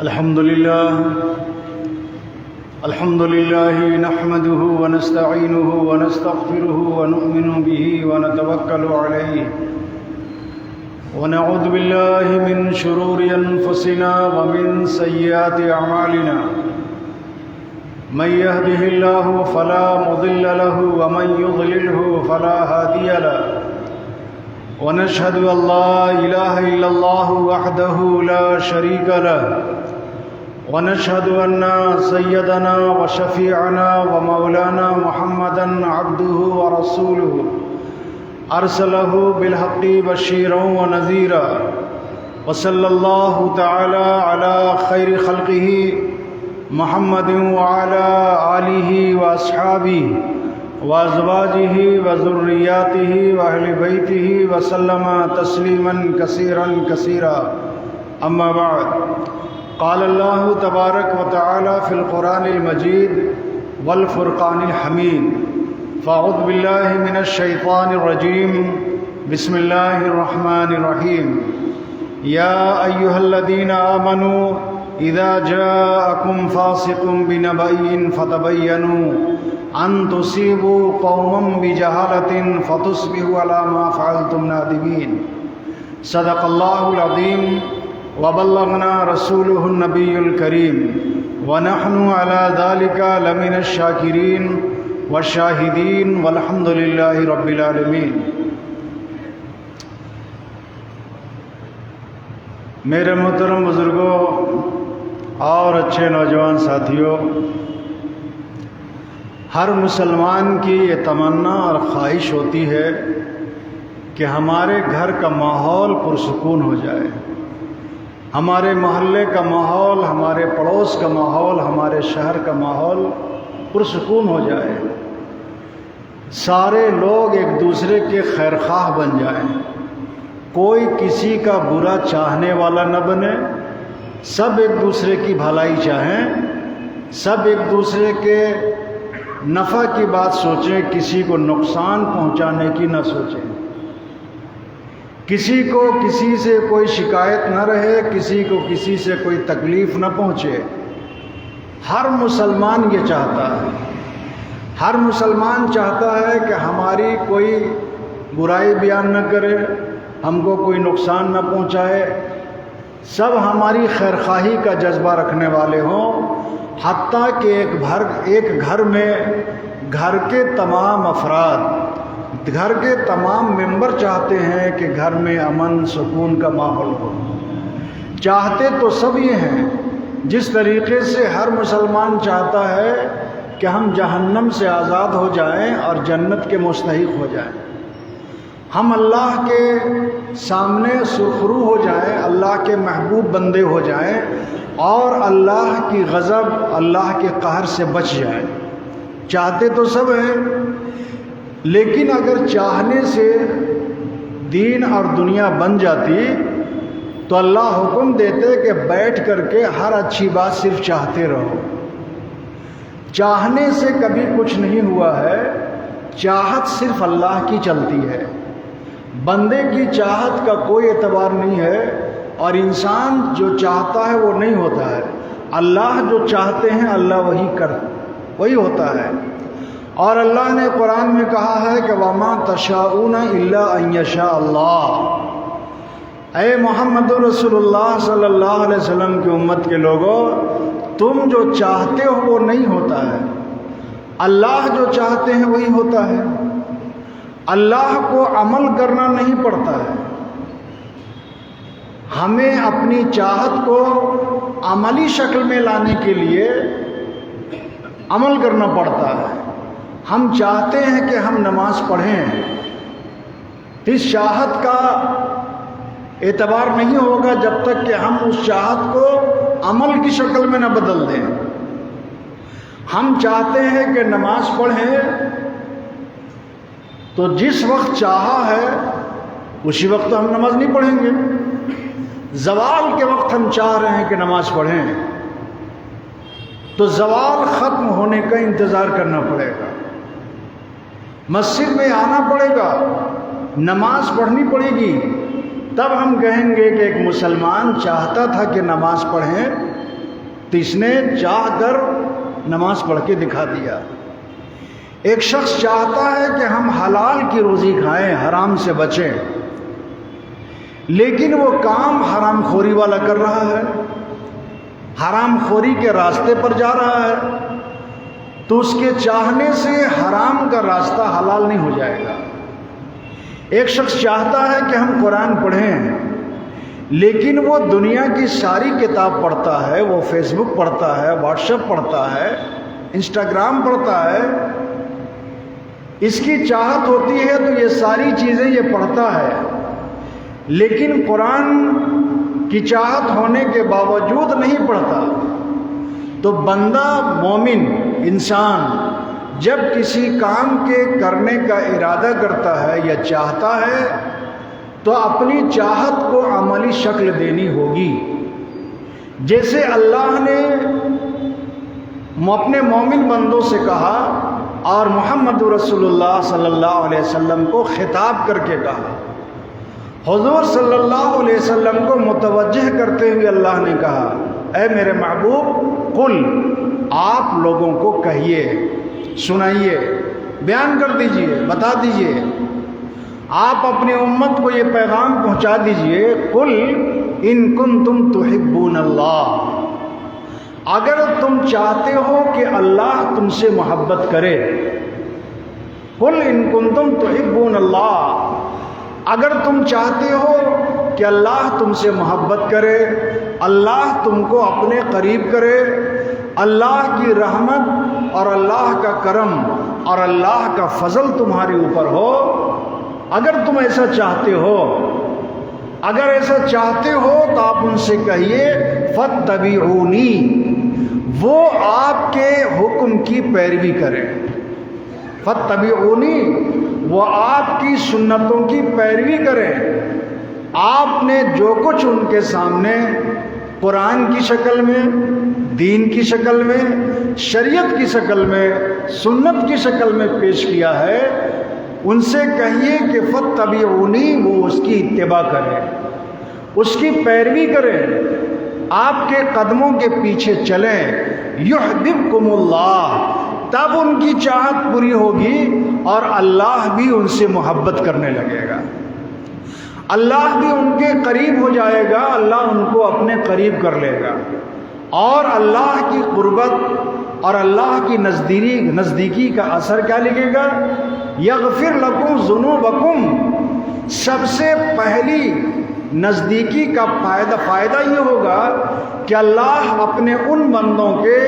الحمد لله نحمده ونستعينه ونستغفره ونؤمن به ونتوكل عليه ونعوذ بالله من شرور أنفسنا ومن سيئات أعمالنا من يهده الله فلا مضل له ومن يضلله فلا هادي له ونشهد أن لا إله إلا الله وحده لا شريك له ونشهد أن سيدنا وشفيعنا ومولانا محمدا عبده ورسوله أرسله بالحق بشيرا ونذيرا وصلى الله تعالى على خير خلقه محمد وعلى آله وأصحابه وأزواجه وذرياته وأهل بيته وسلم تسليما كثيرا كثيرا أما بعد قال الله تبارك وتعالى في القرآن المجيد والفرقان الحميد فأعوذ بالله من الشيطان الرجيم بسم الله الرحمن الرحيم يا أيها الذين آمنوا إذا جاءكم فاسق بنبأ فتبينوا أن تصيبوا قوما بجهالة فتصبحوا على ما فعلتم نادمين صدق الله العظيم وبلغنا رسوله النبي الكريم ونحن على ذلك لمن الشاكرين والشاهدين والحمد لله رب العالمين۔ میرے محترم بزرگوں اور اچھے نوجوان ساتھیوں، ہر مسلمان کی یہ تمنا اور خواہش ہوتی ہے کہ ہمارے گھر کا ماحول پرسکون ہو جائے، ہمارے محلے کا ماحول، ہمارے پڑوس کا ماحول، ہمارے شہر کا ماحول پرسکون ہو جائے، سارے لوگ ایک دوسرے کے خیر خواہ بن جائیں، کوئی کسی کا برا چاہنے والا نہ بنے، سب ایک دوسرے کی بھلائی چاہیں، سب ایک دوسرے کے نفع کی بات سوچیں، کسی کو نقصان پہنچانے کی نہ سوچیں، کسی کو کسی سے کوئی شکایت نہ رہے، کسی کو کسی سے کوئی تکلیف نہ پہنچے۔ ہر مسلمان یہ چاہتا ہے، ہر مسلمان چاہتا ہے کہ ہماری کوئی برائی بیان نہ کرے، ہم کو کوئی نقصان نہ پہنچائے، سب ہماری خیر خواہی کا جذبہ رکھنے والے ہوں، حتیٰ کہ ایک گھر میں گھر کے تمام افراد، گھر کے تمام ممبر چاہتے ہیں کہ گھر میں امن سکون کا ماحول ہو۔ چاہتے تو سب یہ ہیں، جس طریقے سے ہر مسلمان چاہتا ہے کہ ہم جہنم سے آزاد ہو جائیں اور جنت کے مستحق ہو جائیں، ہم اللہ کے سامنے سرخرو ہو جائیں، اللہ کے محبوب بندے ہو جائیں اور اللہ کی غضب، اللہ کے قہر سے بچ جائیں۔ چاہتے تو سب ہیں، لیکن اگر چاہنے سے دین اور دنیا بن جاتی تو اللہ حکم دیتے کہ بیٹھ کر کے ہر اچھی بات صرف چاہتے رہو۔ چاہنے سے کبھی کچھ نہیں ہوا ہے، چاہت صرف اللہ کی چلتی ہے، بندے کی چاہت کا کوئی اعتبار نہیں ہے، اور انسان جو چاہتا ہے وہ نہیں ہوتا ہے، اللہ جو چاہتے ہیں اللہ وہی ہوتا ہے۔ اور اللہ نے قرآن میں کہا ہے کہ وَمَا تَشَاءُونَ إِلَّا أَن يَشَاءَ اللَّهُ۔ اے محمد رسول اللہ صلی اللہ علیہ وسلم کی امت کے لوگوں، تم جو چاہتے ہو وہ نہیں ہوتا ہے، اللہ جو چاہتے ہیں وہی ہوتا ہے۔ اللہ کو عمل کرنا نہیں پڑتا ہے، ہمیں اپنی چاہت کو عملی شکل میں لانے کے لیے عمل کرنا پڑتا ہے۔ ہم چاہتے ہیں کہ ہم نماز پڑھیں، اس چاہت کا اعتبار نہیں ہوگا جب تک کہ ہم اس چاہت کو عمل کی شکل میں نہ بدل دیں۔ ہم چاہتے ہیں کہ نماز پڑھیں تو جس وقت چاہا ہے اسی وقت ہم نماز نہیں پڑھیں گے، زوال کے وقت ہم چاہ رہے ہیں کہ نماز پڑھیں تو زوال ختم ہونے کا انتظار کرنا پڑے گا، مسجد میں آنا پڑے گا، نماز پڑھنی پڑے گی، تب ہم کہیں گے کہ ایک مسلمان چاہتا تھا کہ نماز پڑھیں تو اس نے چاہ کر نماز پڑھ کے دکھا دیا۔ ایک شخص چاہتا ہے کہ ہم حلال کی روزی کھائیں، حرام سے بچیں، لیکن وہ کام حرام خوری والا کر رہا ہے، حرام خوری کے راستے پر جا رہا ہے، تو اس کے چاہنے سے حرام کا راستہ حلال نہیں ہو جائے گا۔ ایک شخص چاہتا ہے کہ ہم قرآن پڑھیں، لیکن وہ دنیا کی ساری کتاب پڑھتا ہے، وہ فیس بک پڑھتا ہے، واٹس ایپ پڑھتا ہے، انسٹاگرام پڑھتا ہے، اس کی چاہت ہوتی ہے تو یہ ساری چیزیں یہ پڑھتا ہے، لیکن قرآن کی چاہت ہونے کے باوجود نہیں پڑھتا۔ تو بندہ مومن انسان جب کسی کام کے کرنے کا ارادہ کرتا ہے یا چاہتا ہے تو اپنی چاہت کو عملی شکل دینی ہوگی۔ جیسے اللہ نے اپنے مومن بندوں سے کہا اور محمد رسول اللہ صلی اللہ علیہ وسلم کو خطاب کر کے کہا، حضور صلی اللہ علیہ وسلم کو متوجہ کرتے ہوئے اللہ نے کہا، اے میرے محبوب قل، آپ لوگوں کو کہیے، سنائیے، بیان کر دیجئے، بتا دیجئے، آپ اپنی امت کو یہ پیغام پہنچا دیجئے، قل ان کنتم تحبون اللہ، اگر تم چاہتے ہو کہ اللہ تم سے محبت کرے، قل ان کنتم تحبون اللہ، اگر تم چاہتے ہو کہ اللہ تم سے محبت کرے، اللہ تم کو اپنے قریب کرے، اللہ کی رحمت اور اللہ کا کرم اور اللہ کا فضل تمہارے اوپر ہو، اگر تم ایسا چاہتے ہو، اگر ایسا چاہتے ہو تو آپ ان سے کہیے فاتبعونی، وہ آپ کے حکم کی پیروی کریں، فاتبعونی، وہ آپ کی سنتوں کی پیروی کریں۔ آپ نے جو کچھ ان کے سامنے قرآن کی شکل میں، دین کی شکل میں، شریعت کی شکل میں، سنت کی شکل میں پیش کیا ہے، ان سے کہیے کہ فاتبعونی، وہ اس کی اتباع کریں، اس کی پیروی کریں، آپ کے قدموں کے پیچھے چلیں، یحببکم اللہ، تب ان کی چاہت پوری ہوگی اور اللہ بھی ان سے محبت کرنے لگے گا، اللہ بھی ان کے قریب ہو جائے گا، اللہ ان کو اپنے قریب کر لے گا، اور اللہ کی قربت اور اللہ کی نزدیکی کا اثر کیا لگے گا؟ یغفر لکم ذنوبکم، سب سے پہلی نزدیکی کا فائدہ یہ ہوگا کہ اللہ اپنے ان بندوں کے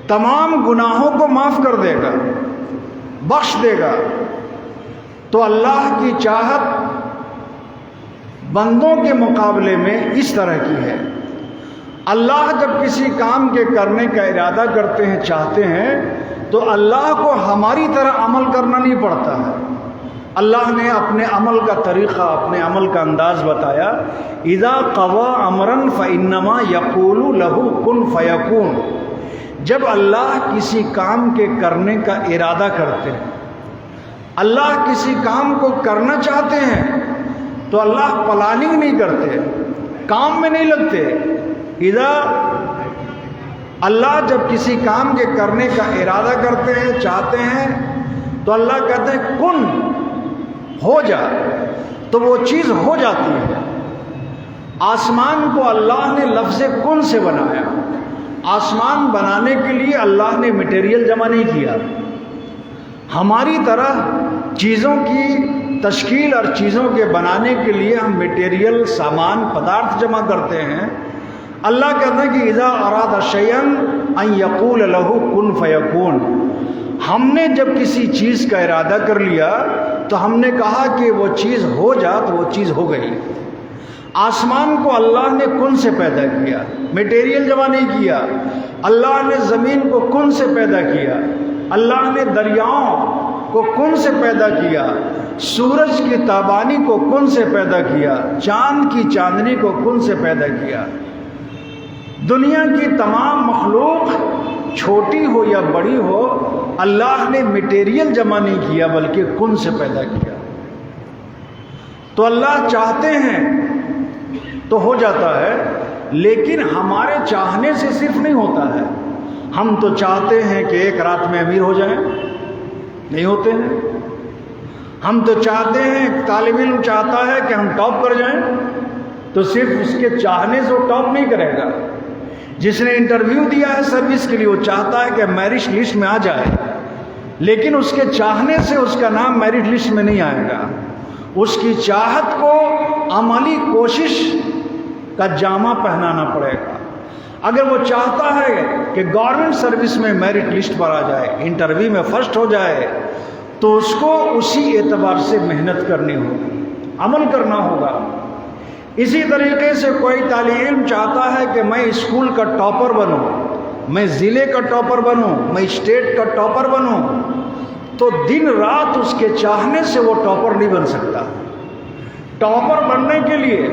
تمام گناہوں کو معاف کر دے گا، بخش دے گا۔ تو اللہ کی چاہت بندوں کے مقابلے میں اس طرح کی ہے، اللہ جب کسی کام کے کرنے کا ارادہ کرتے ہیں، چاہتے ہیں، تو اللہ کو ہماری طرح عمل کرنا نہیں پڑتا ہے، اللہ نے اپنے عمل کا طریقہ، اپنے عمل کا انداز بتایا، اذا قضى امرا فانما يقول له كن فيكون، جب اللہ کسی کام کے کرنے کا ارادہ کرتے ہیں، اللہ کسی کام کو کرنا چاہتے ہیں، تو اللہ پلاننگ نہیں کرتے، کام میں نہیں لگتے، اللہ جب کسی کام کے کرنے کا ارادہ کرتے ہیں، چاہتے ہیں، تو اللہ کہتے ہیں کن، ہو جا، تو وہ چیز ہو جاتی ہے۔ آسمان کو اللہ نے لفظ کن سے بنایا، آسمان بنانے کے لیے اللہ نے مٹیریل جمع نہیں کیا، ہماری طرح چیزوں کی تشکیل اور چیزوں کے بنانے کے لیے ہم مٹیریل، سامان، پدارتھ جمع کرتے ہیں۔ اللہ کہتا ہے کہ اذا اراد شیئا ان یقول له کن فیکون، ہم نے جب کسی چیز کا ارادہ کر لیا تو ہم نے کہا کہ وہ چیز ہو جا، تو وہ چیز ہو گئی۔ آسمان کو اللہ نے کن سے پیدا کیا، مٹیریل جمع نہیں کیا۔ اللہ نے زمین کو کن سے پیدا کیا، اللہ نے دریاؤں کو کن سے پیدا کیا، سورج کی تابانی کو کن سے پیدا کیا، چاند کی چاندنی کو کن سے پیدا کیا۔ دنیا کی تمام مخلوق چھوٹی ہو یا بڑی ہو، اللہ نے مٹیریل جمع نہیں کیا بلکہ کن سے پیدا کیا۔ تو اللہ چاہتے ہیں تو ہو جاتا ہے، لیکن ہمارے چاہنے سے صرف نہیں ہوتا ہے. ہم تو چاہتے ہیں کہ ایک رات میں امیر ہو جائیں، نہیں ہوتے ہیں. ہم تو چاہتے ہیں، طالب علم چاہتا ہے کہ ہم ٹاپ کر جائیں، تو صرف اس کے چاہنے سے وہ ٹاپ نہیں کرے گا. جس نے انٹرویو دیا ہے سروس کے لیے، وہ چاہتا ہے کہ میرٹ لسٹ میں آ جائے، لیکن اس کے چاہنے سے اس کا نام میرٹ لسٹ میں نہیں آئے گا. اس کی چاہت کو عملی کوشش کا جامہ پہنانا پڑے گا. اگر وہ چاہتا ہے کہ گورنمنٹ سروس میں میرٹ لسٹ پر آ جائے، انٹرویو میں فرسٹ ہو جائے، تو اس کو اسی اعتبار سے محنت کرنی ہوگی، عمل کرنا ہوگا. اسی طریقے سے کوئی طالب علم چاہتا ہے کہ میں اسکول کا ٹاپر بنوں، میں ضلع کا ٹاپر بنوں، میں اسٹیٹ کا ٹاپر بنوں، تو دن رات اس کے چاہنے سے وہ ٹاپر نہیں بن سکتا. ٹاپر بننے کے لیے،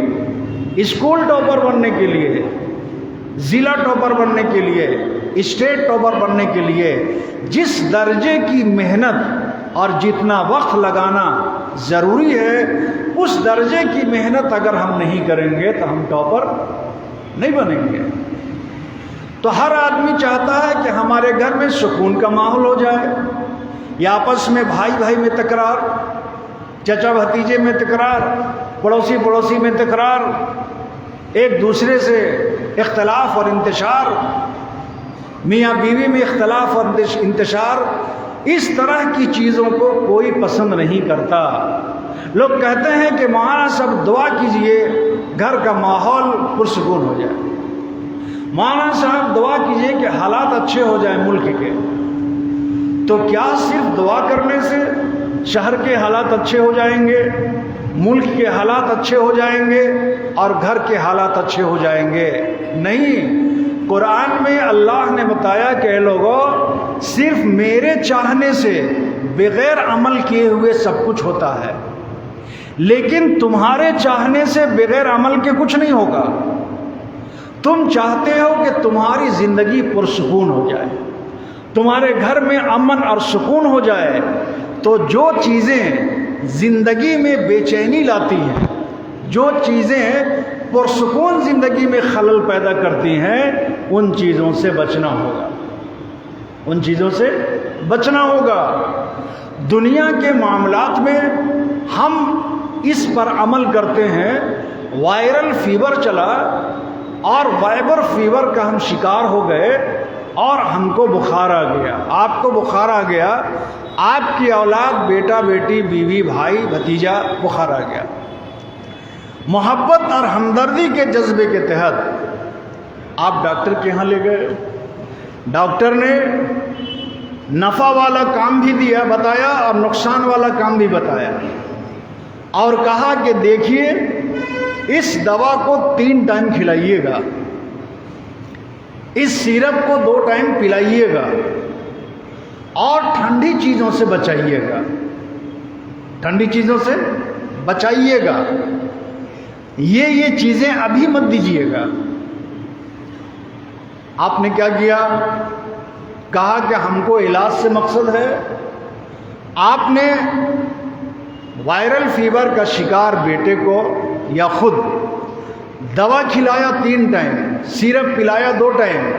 اسکول ٹاپر بننے کے لیے، ضلع ٹاپر بننے کے لیے، اسٹیٹ ٹاپر بننے کے لیے جس درجے کی محنت اور جتنا وقت لگانا ضروری ہے، اس درجے کی محنت اگر ہم نہیں کریں گے تو ہم ٹاپر نہیں بنیں گے. تو ہر آدمی چاہتا ہے کہ ہمارے گھر میں سکون کا ماحول ہو جائے، یا آپس میں بھائی بھائی میں تکرار، چچا بھتیجے میں تکرار، پڑوسی میں تکرار، ایک دوسرے سے اختلاف اور انتشار، میاں بیوی میں اختلاف اور انتشار. اس طرح کی چیزوں کو کوئی پسند نہیں کرتا. لوگ کہتے ہیں کہ مولانا صاحب دعا کیجئے گھر کا ماحول پرسکون ہو جائے، مولانا صاحب دعا کیجئے کہ حالات اچھے ہو جائیں ملک کے. تو کیا صرف دعا کرنے سے شہر کے حالات اچھے ہو جائیں گے، ملک کے حالات اچھے ہو جائیں گے اور گھر کے حالات اچھے ہو جائیں گے؟ نہیں. قرآن میں اللہ نے بتایا کہ اے لوگوں، صرف میرے چاہنے سے بغیر عمل کیے ہوئے سب کچھ ہوتا ہے، لیکن تمہارے چاہنے سے بغیر عمل کے کچھ نہیں ہوگا. تم چاہتے ہو کہ تمہاری زندگی پرسکون ہو جائے، تمہارے گھر میں امن اور سکون ہو جائے، تو جو چیزیں زندگی میں بے چینی لاتی ہیں، جو چیزیں پرسکون زندگی میں خلل پیدا کرتی ہیں، ان چیزوں سے بچنا ہوگا، ان چیزوں سے بچنا ہوگا. دنیا کے معاملات میں ہم اس پر عمل کرتے ہیں. وائرل فیور چلا اور وائبر فیور کا ہم شکار ہو گئے اور ہم کو بخار آ گیا، آپ کو بخار آ گیا، آپ کی اولاد، بیٹا بیٹی، بیوی بھائی بھتیجا بخار آ گیا. محبت اور ہمدردی کے جذبے کے تحت آپ ڈاکٹر کے ہاں لے گئے. ڈاکٹر نے نفع والا کام بھی دیا، بتایا، اور نقصان والا کام بھی بتایا، اور کہا کہ دیکھیے اس دوا کو 3 ٹائم کھلائیے گا، اس سیرپ کو 2 ٹائم پلائیے گا، اور ٹھنڈی چیزوں سے بچائیے گا، ٹھنڈی چیزوں سے بچائیے گا، یہ چیزیں ابھی مت دیجیے گا. آپ نے کیا کیا؟ کہا کہ ہم کو علاج سے مقصد ہے. آپ نے وائرل فیور کا شکار بیٹے کو یا خود دوا کھلایا 3 ٹائم، سیرپ پلایا 2 ٹائم،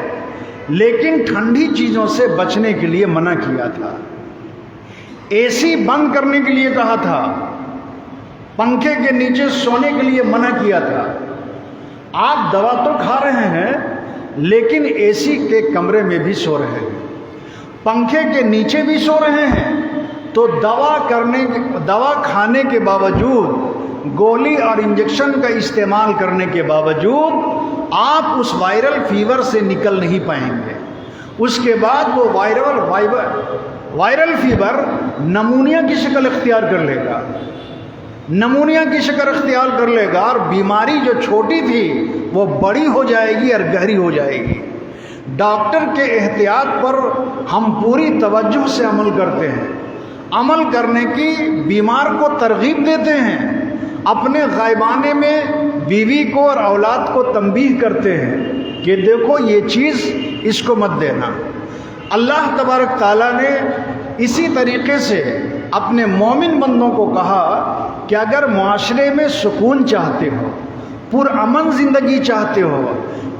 لیکن ٹھنڈی چیزوں سے بچنے کے لیے منع کیا تھا. اے سی بند کرنے کے لیے کہا تھا، پنکھے کے نیچے سونے کے لیے منع کیا تھا. آپ دوا تو کھا رہے ہیں لیکن اے سی کے کمرے میں بھی سو رہے ہیں، پنکھے کے نیچے بھی سو رہے ہیں. تو دوا کھانے کے باوجود، گولی اور انجیکشن کا استعمال کرنے کے باوجود آپ اس وائرل فیور سے نکل نہیں پائیں گے. اس کے بعد وہ وائرل فیور نمونیا کی شکل اختیار کر لے گا، نمونیا کی شکل اختیار کر لے گا، اور بیماری جو چھوٹی تھی وہ بڑی ہو جائے گی اور گہری ہو جائے گی. ڈاکٹر کے احتیاط پر ہم پوری توجہ سے عمل کرتے ہیں، عمل کرنے کی بیمار کو ترغیب دیتے ہیں، اپنے غائبانے میں بیوی کو اور اولاد کو تنبیہ کرتے ہیں کہ دیکھو یہ چیز اس کو مت دینا. اللہ تبارک تعالیٰ نے اسی طریقے سے اپنے مومن بندوں کو کہا کہ اگر معاشرے میں سکون چاہتے ہو، پرامن زندگی چاہتے ہو،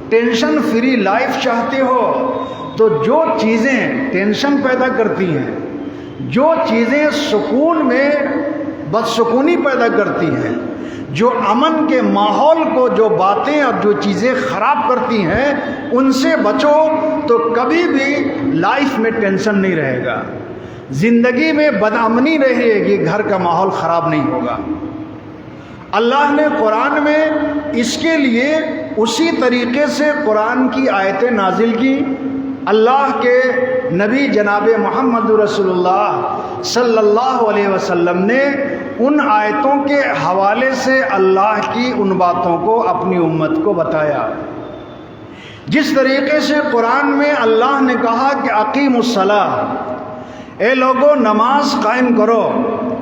ٹینشن فری لائف چاہتے ہو، تو جو چیزیں ٹینشن پیدا کرتی ہیں، جو چیزیں سکون میں بدسکونی پیدا کرتی ہیں، جو امن کے ماحول کو، جو باتیں اور جو چیزیں خراب کرتی ہیں، ان سے بچو تو کبھی بھی لائف میں ٹینشن نہیں رہے گا، زندگی میں بدامنی رہے گی، گھر کا ماحول خراب نہیں ہوگا۔ اللہ نے قرآن میں اس کے لیے اسی طریقے سے قرآن کی آیتیں نازل کی۔ اللہ کے نبی جناب محمد رسول اللہ صلی اللہ علیہ وسلم نے ان آیتوں کے حوالے سے اللہ کی ان باتوں کو اپنی امت کو بتایا۔ جس طریقے سے قرآن میں اللہ نے کہا کہ اقیموا الصلاۃ، اے لوگو نماز قائم کرو،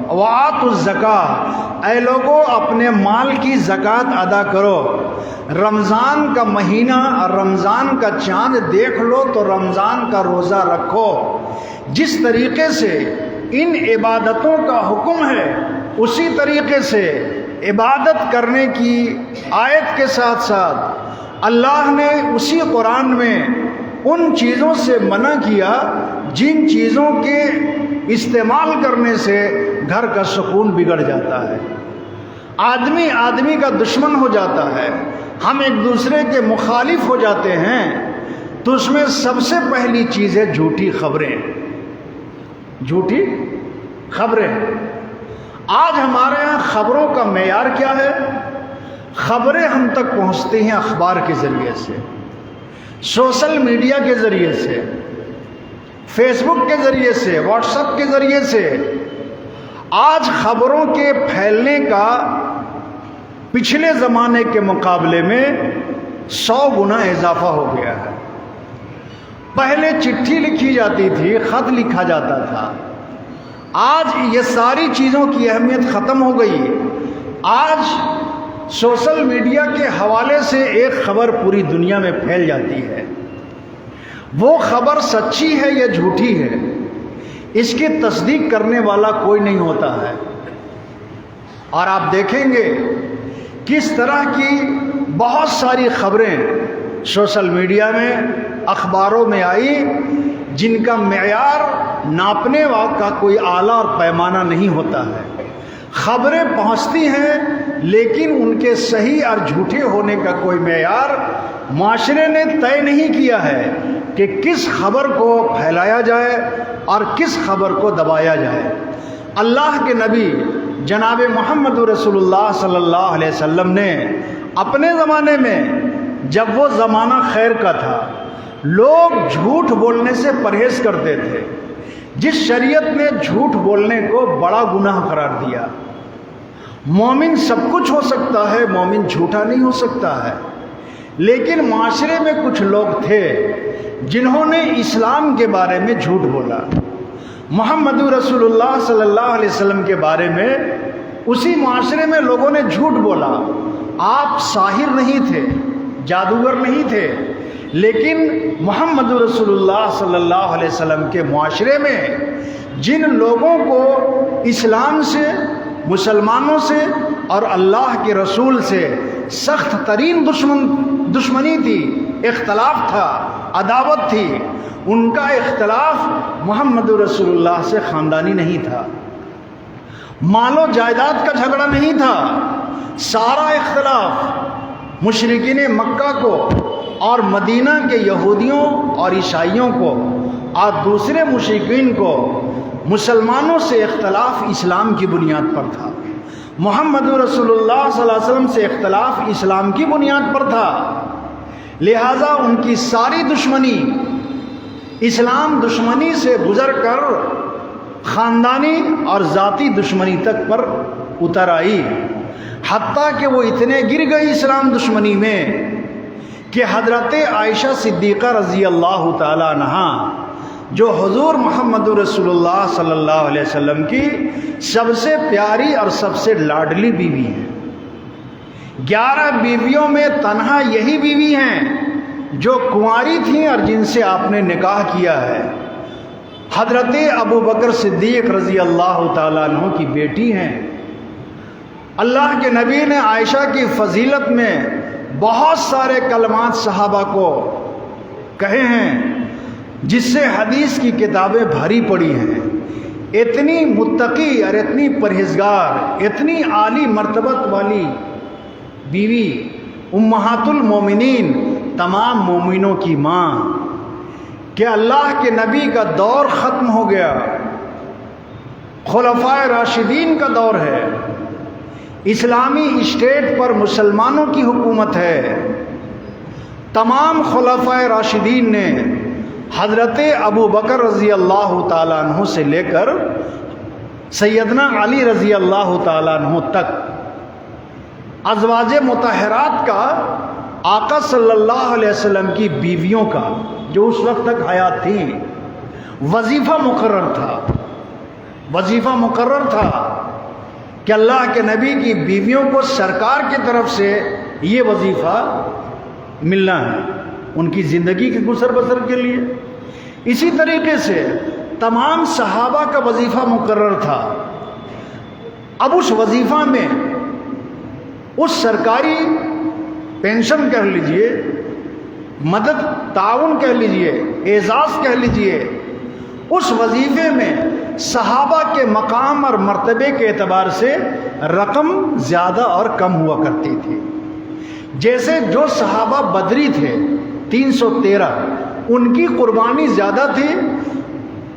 وآتوا الزکاۃ، اے لوگو اپنے مال کی زکوٰۃ ادا کرو، رمضان کا مہینہ اور رمضان کا چاند دیکھ لو تو رمضان کا روزہ رکھو۔ جس طریقے سے ان عبادتوں کا حکم ہے، اسی طریقے سے عبادت کرنے کی آیت کے ساتھ ساتھ اللہ نے اسی قرآن میں ان چیزوں سے منع کیا جن چیزوں کے استعمال کرنے سے گھر کا سکون بگڑ جاتا ہے، آدمی کا دشمن ہو جاتا ہے، ہم ایک دوسرے کے مخالف ہو جاتے ہیں۔ تو اس میں سب سے پہلی چیز ہے جھوٹی خبریں۔ جھوٹی خبریں، آج ہمارے ہاں خبروں کا معیار کیا ہے؟ خبریں ہم تک پہنچتی ہیں اخبار کے ذریعے سے، سوشل میڈیا کے ذریعے سے، فیس بک کے ذریعے سے، واٹس ایپ کے ذریعے سے۔ آج خبروں کے پھیلنے کا پچھلے زمانے کے مقابلے میں 100 گنا اضافہ ہو گیا ہے۔ پہلے چٹھی لکھی جاتی تھی، خط لکھا جاتا تھا، آج یہ ساری چیزوں کی اہمیت ختم ہو گئی۔ آج سوشل میڈیا کے حوالے سے ایک خبر پوری دنیا میں پھیل جاتی ہے، وہ خبر سچی ہے یا جھوٹی ہے، اس کی تصدیق کرنے والا کوئی نہیں ہوتا ہے۔ اور آپ دیکھیں گے کس طرح کی بہت ساری خبریں سوشل میڈیا میں، اخباروں میں آئی جن کا معیار ناپنے کا کوئی آلہ اور پیمانہ نہیں ہوتا ہے۔ خبریں پہنچتی ہیں لیکن ان کے صحیح اور جھوٹے ہونے کا کوئی معیار معاشرے نے طے نہیں کیا ہے کہ کس خبر کو پھیلایا جائے اور کس خبر کو دبایا جائے۔ اللہ کے نبی جناب محمد رسول اللہ صلی اللہ علیہ وسلم نے اپنے زمانے میں، جب وہ زمانہ خیر کا تھا، لوگ جھوٹ بولنے سے پرہیز کرتے تھے، جس شریعت نے جھوٹ بولنے کو بڑا گناہ قرار دیا۔ مومن سب کچھ ہو سکتا ہے، مومن جھوٹا نہیں ہو سکتا ہے، لیکن معاشرے میں کچھ لوگ تھے جنہوں نے اسلام کے بارے میں جھوٹ بولا، محمد رسول اللہ صلی اللہ علیہ وسلم کے بارے میں اسی معاشرے میں لوگوں نے جھوٹ بولا۔ آپ ساحر نہیں تھے، جادوگر نہیں تھے، لیکن محمد رسول اللہ صلی اللہ علیہ وسلم کے معاشرے میں جن لوگوں کو اسلام سے، مسلمانوں سے اور اللہ کے رسول سے سخت ترین دشمنی تھی، اختلاف تھا، عداوت تھی، ان کا اختلاف محمد رسول اللہ سے خاندانی نہیں تھا، مال و جائیداد کا جھگڑا نہیں تھا، سارا اختلاف مشرکین مکہ کو اور مدینہ کے یہودیوں اور عیسائیوں کو اور دوسرے مشرکین کو مسلمانوں سے اختلاف اسلام کی بنیاد پر تھا۔ محمد رسول اللہ صلی اللہ علیہ وسلم سے اختلاف اسلام کی بنیاد پر تھا، لہذا ان کی ساری دشمنی اسلام دشمنی سے گزر کر خاندانی اور ذاتی دشمنی تک پر اتر آئی، حتیٰ کہ وہ اتنے گر گئی اسلام دشمنی میں کہ حضرت عائشہ صدیقہ رضی اللہ تعالی عنہا، جو حضور محمد رسول اللہ صلی اللہ علیہ وسلم کی سب سے پیاری اور سب سے لاڈلی بیوی ہیں، 11 بیویوں میں تنہا یہی بیوی ہیں جو کنواری تھیں اور جن سے آپ نے نکاح کیا ہے، حضرت ابو بکر صدیق رضی اللہ تعالیٰ عنہ کی بیٹی ہیں۔ اللہ کے نبی نے عائشہ کی فضیلت میں بہت سارے کلمات صحابہ کو کہے ہیں جس سے حدیث کی کتابیں بھری پڑی ہیں۔ اتنی متقی اور اتنی پرہیزگار، اتنی عالی مرتبت والی بیوی، امہات المومنین، تمام مومنوں کی ماں، کہ اللہ کے نبی کا دور ختم ہو گیا، خلفائے راشدین کا دور ہے، اسلامی اسٹیٹ پر مسلمانوں کی حکومت ہے۔ تمام خلفائے راشدین نے حضرت ابو بکر رضی اللہ تعالیٰ عنہ سے لے کر سیدنا علی رضی اللہ تعالیٰ عنہ تک ازواج مطہرات کا، آقا صلی اللہ علیہ وسلم کی بیویوں کا جو اس وقت تک حیات تھیں، وظیفہ مقرر تھا کہ اللہ کے نبی کی بیویوں کو سرکار کی طرف سے یہ وظیفہ ملنا ہے ان کی زندگی کے گزر بسر کے لیے۔ اسی طریقے سے تمام صحابہ کا وظیفہ مقرر تھا۔ اب اس وظیفہ میں اس سرکاری پینشن کہہ لیجئے، مدد، تعاون کہہ لیجئے، اعزاز کہہ لیجئے، اس وظیفے میں صحابہ کے مقام اور مرتبے کے اعتبار سے رقم زیادہ اور کم ہوا کرتی تھی۔ جیسے جو صحابہ بدری تھے 313، ان کی قربانی زیادہ تھی،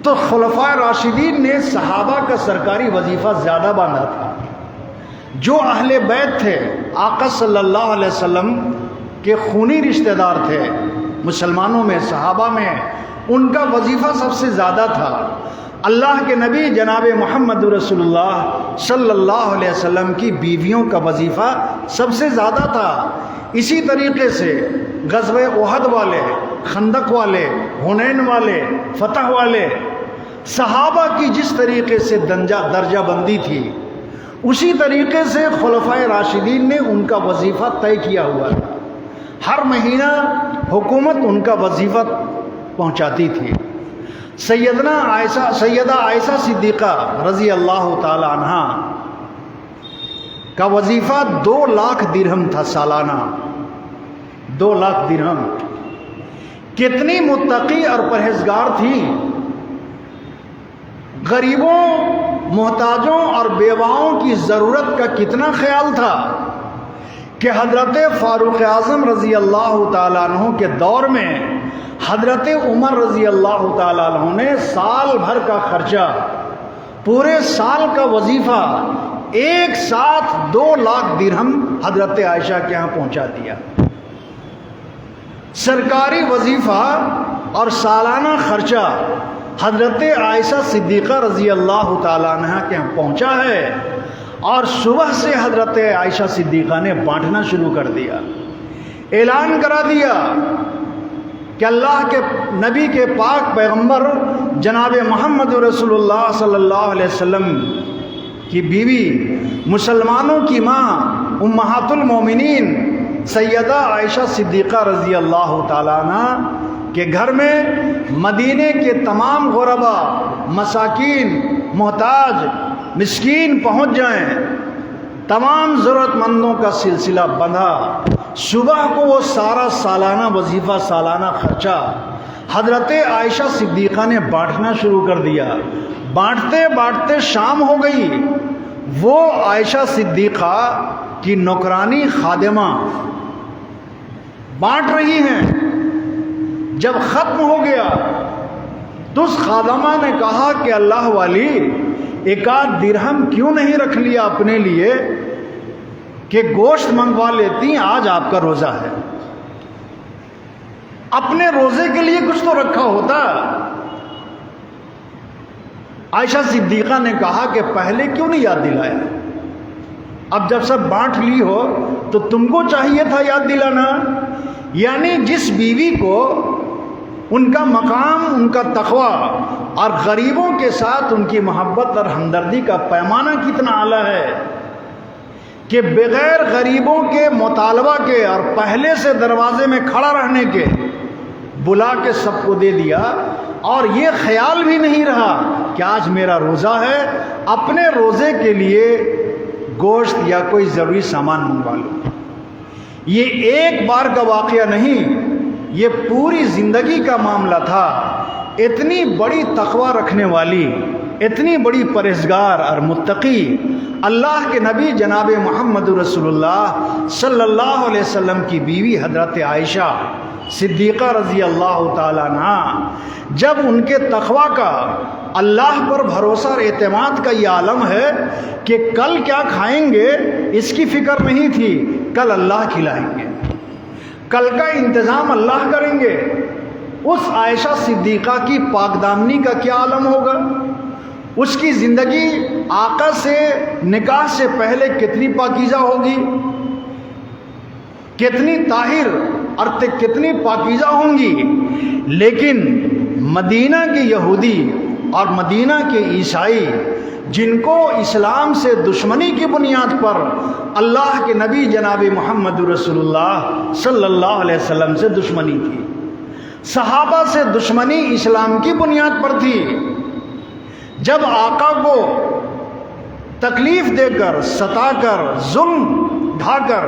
تو خلفائے راشدین نے صحابہ کا سرکاری وظیفہ زیادہ باندھا تھا۔ جو اہل بیت تھے، آقا صلی اللہ علیہ وسلم کے خونی رشتہ دار تھے مسلمانوں میں، صحابہ میں، ان کا وظیفہ سب سے زیادہ تھا۔ اللہ کے نبی جناب محمد رسول اللہ صلی اللہ علیہ وسلم کی بیویوں کا وظیفہ سب سے زیادہ تھا۔ اسی طریقے سے غزوہ احد والے، خندق والے، حنین والے، فتح والے، صحابہ کی جس طریقے سے درجہ بندی تھی، اسی طریقے سے خلفائے راشدین نے ان کا وظیفہ طے کیا ہوا تھا۔ ہر مہینہ حکومت ان کا وظیفہ پہنچاتی تھی۔ سیدہ عائشہ صدیقہ رضی اللہ تعالی عنہ کا وظیفہ 2 لاکھ درہم تھا سالانہ، 2 لاکھ درہم۔ کتنی متقی اور پرہیزگار تھی، غریبوں، محتاجوں اور بیواؤں کی ضرورت کا کتنا خیال تھا کہ حضرت فاروق اعظم رضی اللہ تعالیٰ عنہ کے دور میں حضرت عمر رضی اللہ تعالیٰ عنہ نے سال بھر کا خرچہ، پورے سال کا وظیفہ ایک ساتھ 2 لاکھ درہم حضرت عائشہ کے ہاں پہنچا دیا۔ سرکاری وظیفہ اور سالانہ خرچہ حضرت عائشہ صدیقہ رضی اللہ تعالیٰ عنہ کے ہاں پہنچا ہے، اور صبح سے حضرت عائشہ صدیقہ نے بانٹنا شروع کر دیا۔ اعلان کرا دیا کہ اللہ کے نبی کے پاک پیغمبر جناب محمد رسول اللہ صلی اللہ علیہ وسلم کی بیوی، مسلمانوں کی ماں، امہات المومنین سیدہ عائشہ صدیقہ رضی اللہ تعالیٰ عنہ کے گھر میں مدینے کے تمام غربا، مساکین، محتاج، مسکین پہنچ جائیں۔ تمام ضرورت مندوں کا سلسلہ بندھا۔ صبح کو وہ سارا سالانہ وظیفہ، سالانہ خرچہ حضرت عائشہ صدیقہ نے بانٹنا شروع کر دیا۔ بانٹتے بانٹتے شام ہو گئی۔ وہ عائشہ صدیقہ کی نوکرانی خادمہ بانٹ رہی ہیں۔ جب ختم ہو گیا تو اس خادمہ نے کہا کہ اللہ والی، 1 درہم کیوں نہیں رکھ لیا اپنے لیے کہ گوشت منگوا لیتی، آج آپ کا روزہ ہے، اپنے روزے کے لیے کچھ تو رکھا ہوتا۔ عائشہ صدیقہ نے کہا کہ پہلے کیوں نہیں یاد دلایا؟ اب جب سب بانٹ لی ہو تو تم کو چاہیے تھا یاد دلانا۔ یعنی جس بیوی کو ان کا مقام، ان کا تقوی اور غریبوں کے ساتھ ان کی محبت اور ہمدردی کا پیمانہ کتنا اعلیٰ ہے کہ بغیر غریبوں کے مطالبہ کے اور پہلے سے دروازے میں کھڑا رہنے کے بلا کے سب کو دے دیا، اور یہ خیال بھی نہیں رہا کہ آج میرا روزہ ہے۔ اپنے روزے کے لیے گوشت یا کوئی ضروری سامان منگوا لو۔ یہ ایک بار کا واقعہ نہیں، یہ پوری زندگی کا معاملہ تھا۔ اتنی بڑی تقوی رکھنے والی، اتنی بڑی پرہیزگار اور متقی اللہ کے نبی جناب محمد رسول اللہ صلی اللہ علیہ وسلم کی بیوی حضرت عائشہ صدیقہ رضی اللہ تعالیٰ عنہ، جب ان کے تقوی کا، اللہ پر بھروسہ اور اعتماد کا یہ عالم ہے کہ کل کیا کھائیں گے اس کی فکر نہیں تھی، کل اللہ کھلائیں گے، کل کا انتظام اللہ کریں گے۔ اس عائشہ صدیقہ کی پاک دامنی کا کیا عالم ہوگا؟ اس کی زندگی آقا سے نکاح سے پہلے کتنی پاکیزہ ہوگی، کتنی طاہر اور کتنی پاکیزہ ہوں گی۔ لیکن مدینہ کے یہودی اور مدینہ کے عیسائی، جن کو اسلام سے دشمنی کی بنیاد پر اللہ کے نبی جناب محمد رسول اللہ صلی اللہ علیہ وسلم سے دشمنی تھی، صحابہ سے دشمنی اسلام کی بنیاد پر تھی، جب آقا کو تکلیف دے کر، ستا کر، ظلم ڈھا کر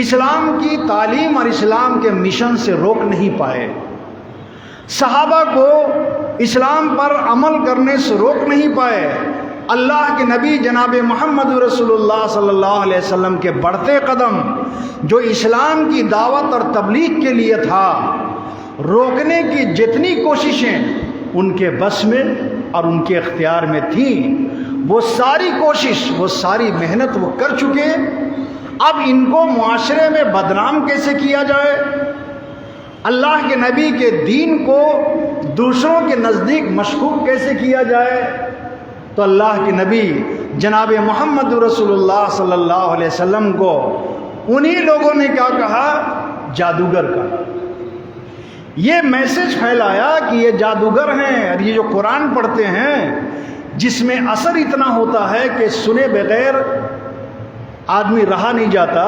اسلام کی تعلیم اور اسلام کے مشن سے روک نہیں پائے، صحابہ کو اسلام پر عمل کرنے سے روک نہیں پائے، اللہ کے نبی جناب محمد رسول اللہ صلی اللہ علیہ وسلم کے بڑھتے قدم جو اسلام کی دعوت اور تبلیغ کے لیے تھا، روکنے کی جتنی کوششیں ان کے بس میں اور ان کے اختیار میں تھیں، وہ ساری کوشش، وہ ساری محنت وہ کر چکے۔ اب ان کو معاشرے میں بدنام کیسے کیا جائے، اللہ کے نبی کے دین کو دوسروں کے نزدیک مشکوک کیسے کیا جائے، تو اللہ کے نبی جناب محمد رسول اللہ صلی اللہ علیہ وسلم کو انہی لوگوں نے کیا کہا؟ جادوگر کا۔ یہ میسج پھیلایا کہ یہ جادوگر ہیں، اور یہ جو قرآن پڑھتے ہیں جس میں اثر اتنا ہوتا ہے کہ سنے بغیر آدمی رہا نہیں جاتا،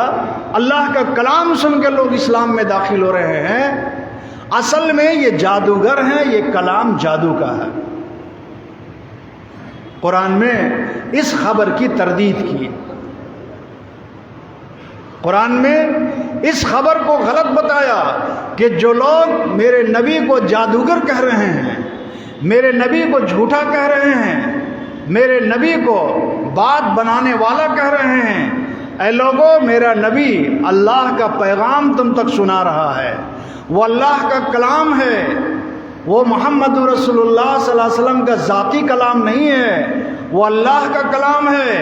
اللہ کا کلام سن کے لوگ اسلام میں داخل ہو رہے ہیں، اصل میں یہ جادوگر ہیں، یہ کلام جادو کا ہے۔ قرآن میں اس خبر کی تردید کی، قرآن میں اس خبر کو غلط بتایا کہ جو لوگ میرے نبی کو جادوگر کہہ رہے ہیں، میرے نبی کو جھوٹا کہہ رہے ہیں، میرے نبی کو بات بنانے والا کہہ رہے ہیں، اے لوگوں، میرا نبی اللہ کا پیغام تم تک سنا رہا ہے، وہ اللہ کا کلام ہے، وہ محمد رسول اللہ صلی اللہ علیہ وسلم کا ذاتی کلام نہیں ہے، وہ اللہ کا کلام ہے۔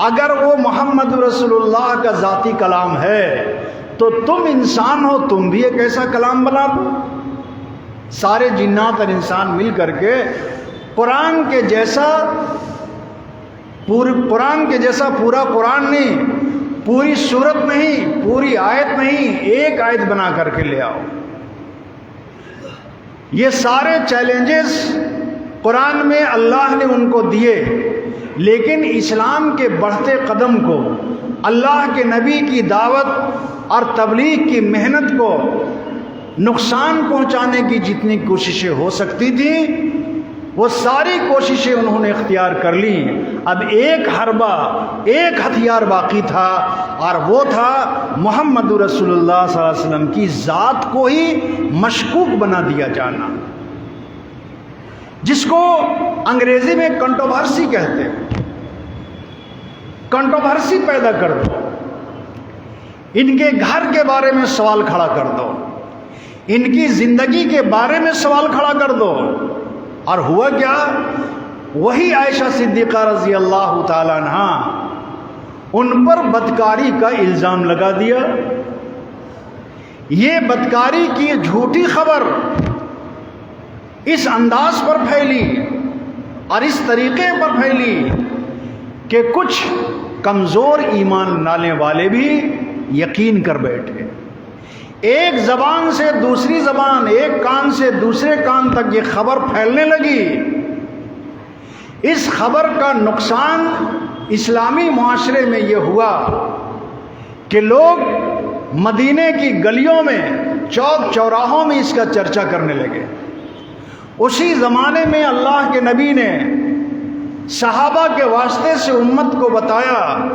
اگر وہ محمد رسول اللہ کا ذاتی کلام ہے تو تم انسان ہو، تم بھی ایک ایسا کلام بنا دو۔ سارے جنات اور انسان مل کر کے قرآن کے جیسا پورا قرآن نہیں، پوری سورت نہیں، پوری آیت نہیں، ایک آیت بنا کر کے لے آؤ۔ یہ سارے چیلنجز قرآن میں اللہ نے ان کو دیے، لیکن اسلام کے بڑھتے قدم کو، اللہ کے نبی کی دعوت اور تبلیغ کی محنت کو نقصان پہنچانے کی جتنی کوششیں ہو سکتی تھیں، وہ ساری کوششیں انہوں نے اختیار کر لیں۔ اب ایک حربہ، ایک ہتھیار باقی تھا، اور وہ تھا محمد رسول اللہ صلی اللہ علیہ وسلم کی ذات کو ہی مشکوک بنا دیا جانا، جس کو انگریزی میں کنٹروورسی کہتے ہیں۔ کنٹروورسی پیدا کر دو، ان کے گھر کے بارے میں سوال کھڑا کر دو، ان کی زندگی کے بارے میں سوال کھڑا کر دو، اور ہوا کیا؟ وہی عائشہ صدیقہ رضی اللہ تعالیٰ عنہ، ان پر بدکاری کا الزام لگا دیا۔ یہ بدکاری کی جھوٹی خبر اس انداز پر پھیلی اور اس طریقے پر پھیلی کہ کچھ کمزور ایمان لانے والے بھی یقین کر بیٹھے۔ ایک زبان سے دوسری زبان، ایک کان سے دوسرے کان تک یہ خبر پھیلنے لگی۔ اس خبر کا نقصان اسلامی معاشرے میں یہ ہوا کہ لوگ مدینے کی گلیوں میں، چوک چوراہوں میں اس کا چرچا کرنے لگے۔ اسی زمانے میں اللہ کے نبی نے صحابہ کے واسطے سے امت کو بتایا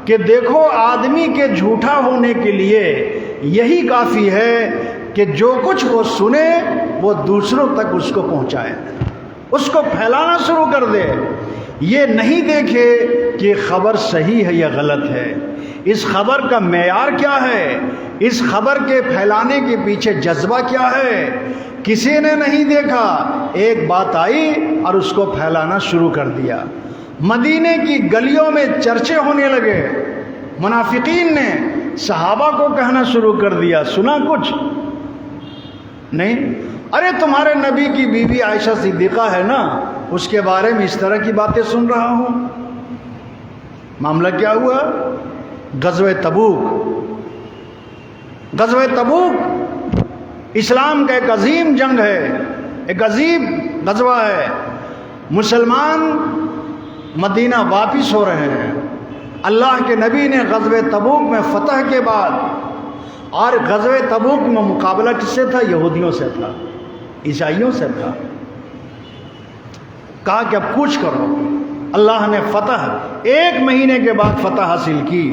کہ دیکھو آدمی کے جھوٹا ہونے کے لیے یہی کافی ہے کہ جو کچھ وہ سنے وہ دوسروں تک اس کو پہنچائے، اس کو پھیلانا شروع کر دے، یہ نہیں دیکھے کہ خبر صحیح ہے یا غلط ہے، اس خبر کا معیار کیا ہے، اس خبر کے پھیلانے کے پیچھے جذبہ کیا ہے۔ کسی نے نہیں دیکھا، ایک بات آئی اور اس کو پھیلانا شروع کر دیا۔ مدینے کی گلیوں میں چرچے ہونے لگے، منافقین نے صحابہ کو کہنا شروع کر دیا، سنا کچھ نہیں؟ ارے تمہارے نبی کی بیوی عائشہ صدیقہ ہے نا، اس کے بارے میں اس طرح کی باتیں سن رہا ہوں۔ معاملہ کیا ہوا؟ غزوہ تبوک۔ غزوہ تبوک اسلام کا ایک عظیم جنگ ہے، ایک عظیم غزوہ ہے۔ مسلمان مدینہ واپس ہو رہے ہیں۔ اللہ کے نبی نے غزوہ تبوک میں فتح کے بعد، اور غزوہ تبوک میں مقابلہ کس سے تھا؟ یہودیوں سے تھا، عیسائیوں سے تھا۔ کہا کہ اب کوچ کرو۔ اللہ نے فتح 1 مہینے کے بعد فتح حاصل کی،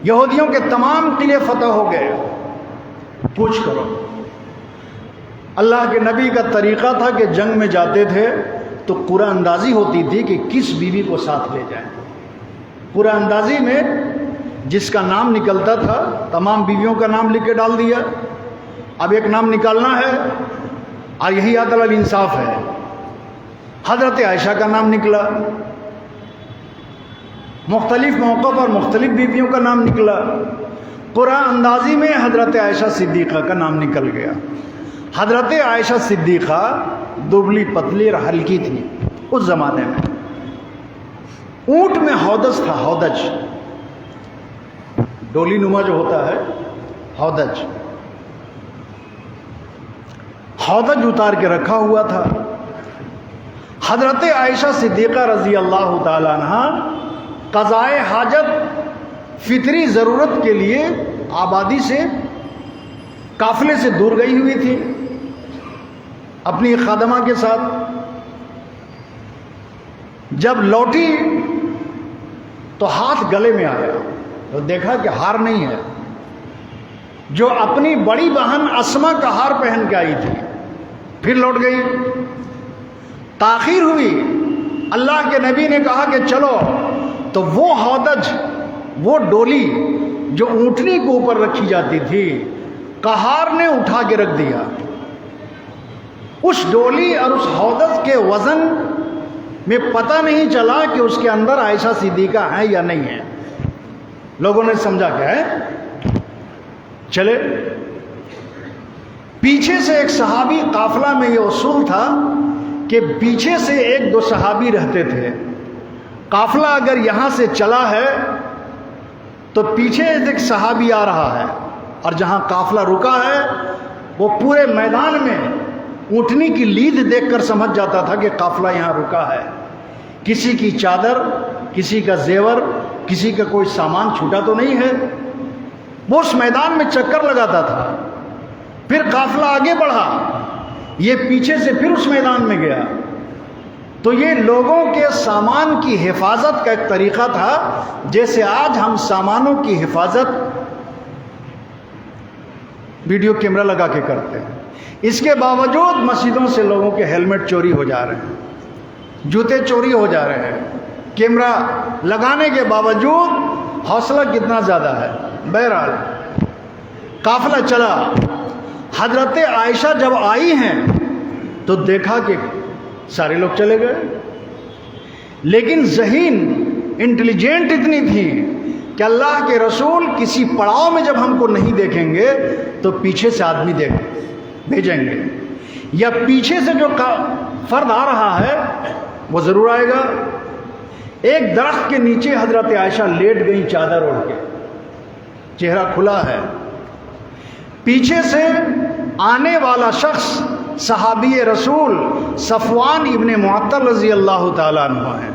یہودیوں کے تمام قلعے فتح ہو گئے، کوچ کرو۔ اللہ کے نبی کا طریقہ تھا کہ جنگ میں جاتے تھے تو قرعہ اندازی ہوتی تھی کہ کس بیوی کو ساتھ لے جائیں۔ قرعہ اندازی میں جس کا نام نکلتا تھا تمام بیویوں کا نام لکھ کے ڈال دیا۔ اب ایک نام نکالنا ہے اور یہی عدل الانصاف ہے۔ حضرت عائشہ کا نام نکلا، مختلف موقع پر مختلف بیویوں کا نام نکلا۔ قرعہ اندازی میں حضرت عائشہ صدیقہ کا نام نکل گیا۔ حضرت عائشہ صدیقہ دبلی پتلی اور ہلکی تھی اس زمانے میں۔ اونٹ میں ہودج تھا، ہودج، ڈولی نما جو ہوتا ہے، ہودج، ہودج اتار کے رکھا ہوا تھا۔ حضرت عائشہ صدیقہ رضی اللہ تعالی عنہ قضائے حاجت، فطری ضرورت کے لیے آبادی سے، قافلے سے دور گئی ہوئی تھی اپنی خادمہ کے ساتھ۔ جب لوٹی تو ہاتھ گلے میں آیا تو دیکھا کہ ہار نہیں ہے، جو اپنی بڑی بہن اسما کا ہار پہن کے آئی تھی۔ پھر لوٹ گئی، تاخیر ہوئی۔ اللہ کے نبی نے کہا کہ چلو، تو وہ ہودج، وہ ڈولی جو اونٹنی کے اوپر رکھی جاتی تھی، قہار نے اٹھا کے رکھ دیا۔ اس ڈولی اور اس ہودج کے وزن میں پتہ نہیں چلا کہ اس کے اندر عائشہ صدیقہ ہے یا نہیں ہے۔ لوگوں نے سمجھا کہ ہے، چلے۔ پیچھے سے ایک صحابی، قافلہ میں یہ اصول تھا کہ پیچھے سے 1-2 صحابی رہتے تھے۔ قافلہ اگر یہاں سے چلا ہے تو پیچھے ایک صحابی آ رہا ہے، اور جہاں قافلہ رکا ہے وہ پورے میدان میں اونٹنی کی لید دیکھ کر سمجھ جاتا تھا کہ قافلہ یہاں رکا ہے۔ کسی کی چادر، کسی کا زیور، کسی کا کوئی سامان چھوٹا تو نہیں ہے۔ وہ اس میدان میں چکر لگاتا تھا۔ پھر قافلہ آگے بڑھا، یہ پیچھے سے پھر اس میدان میں گیا۔ تو یہ لوگوں کے سامان کی حفاظت کا ایک طریقہ تھا، جیسے آج ہم سامانوں کی حفاظت ویڈیو کیمرہ لگا کے کرتے ہیں۔ اس کے باوجود مسجدوں سے لوگوں کے ہیلمٹ چوری ہو جا رہے ہیں، جوتے چوری ہو جا رہے ہیں، کیمرہ لگانے کے باوجود حوصلہ کتنا زیادہ ہے۔ بہرحال قافلہ چلا۔ حضرت عائشہ جب آئی ہیں تو دیکھا کہ سارے لوگ چلے گئے، لیکن ذہین، انٹیلیجنٹ اتنی تھی کہ اللہ کے رسول کسی پڑاؤ میں جب ہم کو نہیں دیکھیں گے تو پیچھے سے آدمی بھیجیں گے، یا پیچھے سے جو فرد آ رہا ہے وہ ضرور آئے گا۔ ایک درخت کے نیچے حضرت عائشہ لیٹ گئی، چادر اوڑھ کے، چہرہ کھلا ہے۔ پیچھے سے آنے والا شخص صحابی رسول صفوان ابن معطل رضی اللہ تعالیٰ عنہ ہیں۔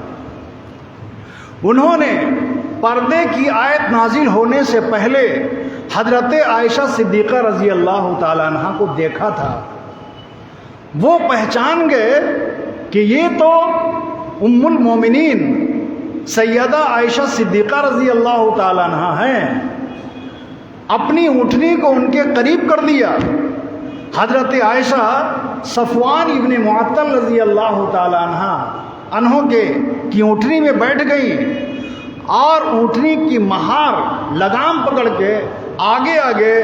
انہوں نے پردے کی آیت نازل ہونے سے پہلے حضرت عائشہ صدیقہ رضی اللہ تعالیٰ عنہ کو دیکھا تھا۔ وہ پہچان گئے کہ یہ تو ام المومنین سیدہ عائشہ صدیقہ رضی اللہ تعالیٰ عنہ ہیں، اپنی اونٹنی کو ان کے قریب کر دیا۔ حضرت عائشہ صفوان ابن معطل رضی اللہ تعالیٰ عنہ کی اونٹنی میں بیٹھ گئیں اور اونٹنی کی مہار لگام پکڑ کے آگے آگے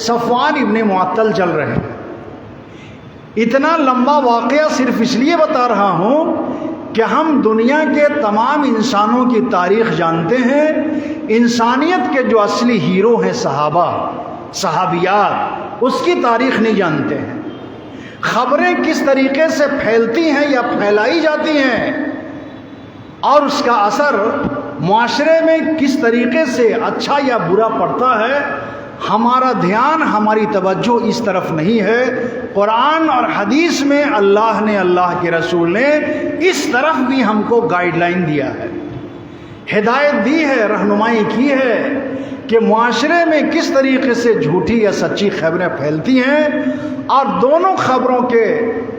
صفوان ابن معطل چل رہے ہیں۔ اتنا لمبا واقعہ صرف اس لیے بتا رہا ہوں کہ ہم دنیا کے تمام انسانوں کی تاریخ جانتے ہیں، انسانیت کے جو اصلی ہیرو ہیں صحابہ، صحابیات، اس کی تاریخ نہیں جانتے ہیں۔ خبریں کس طریقے سے پھیلتی ہیں یا پھیلائی جاتی ہیں اور اس کا اثر معاشرے میں کس طریقے سے اچھا یا برا پڑتا ہے، ہمارا دھیان، ہماری توجہ اس طرف نہیں ہے۔ قرآن اور حدیث میں اللہ نے، اللہ کے رسول نے اس طرف بھی ہم کو گائیڈ لائن دیا ہے، ہدایت دی ہے، رہنمائی کی ہے کہ معاشرے میں کس طریقے سے جھوٹی یا سچی خبریں پھیلتی ہیں اور دونوں خبروں کے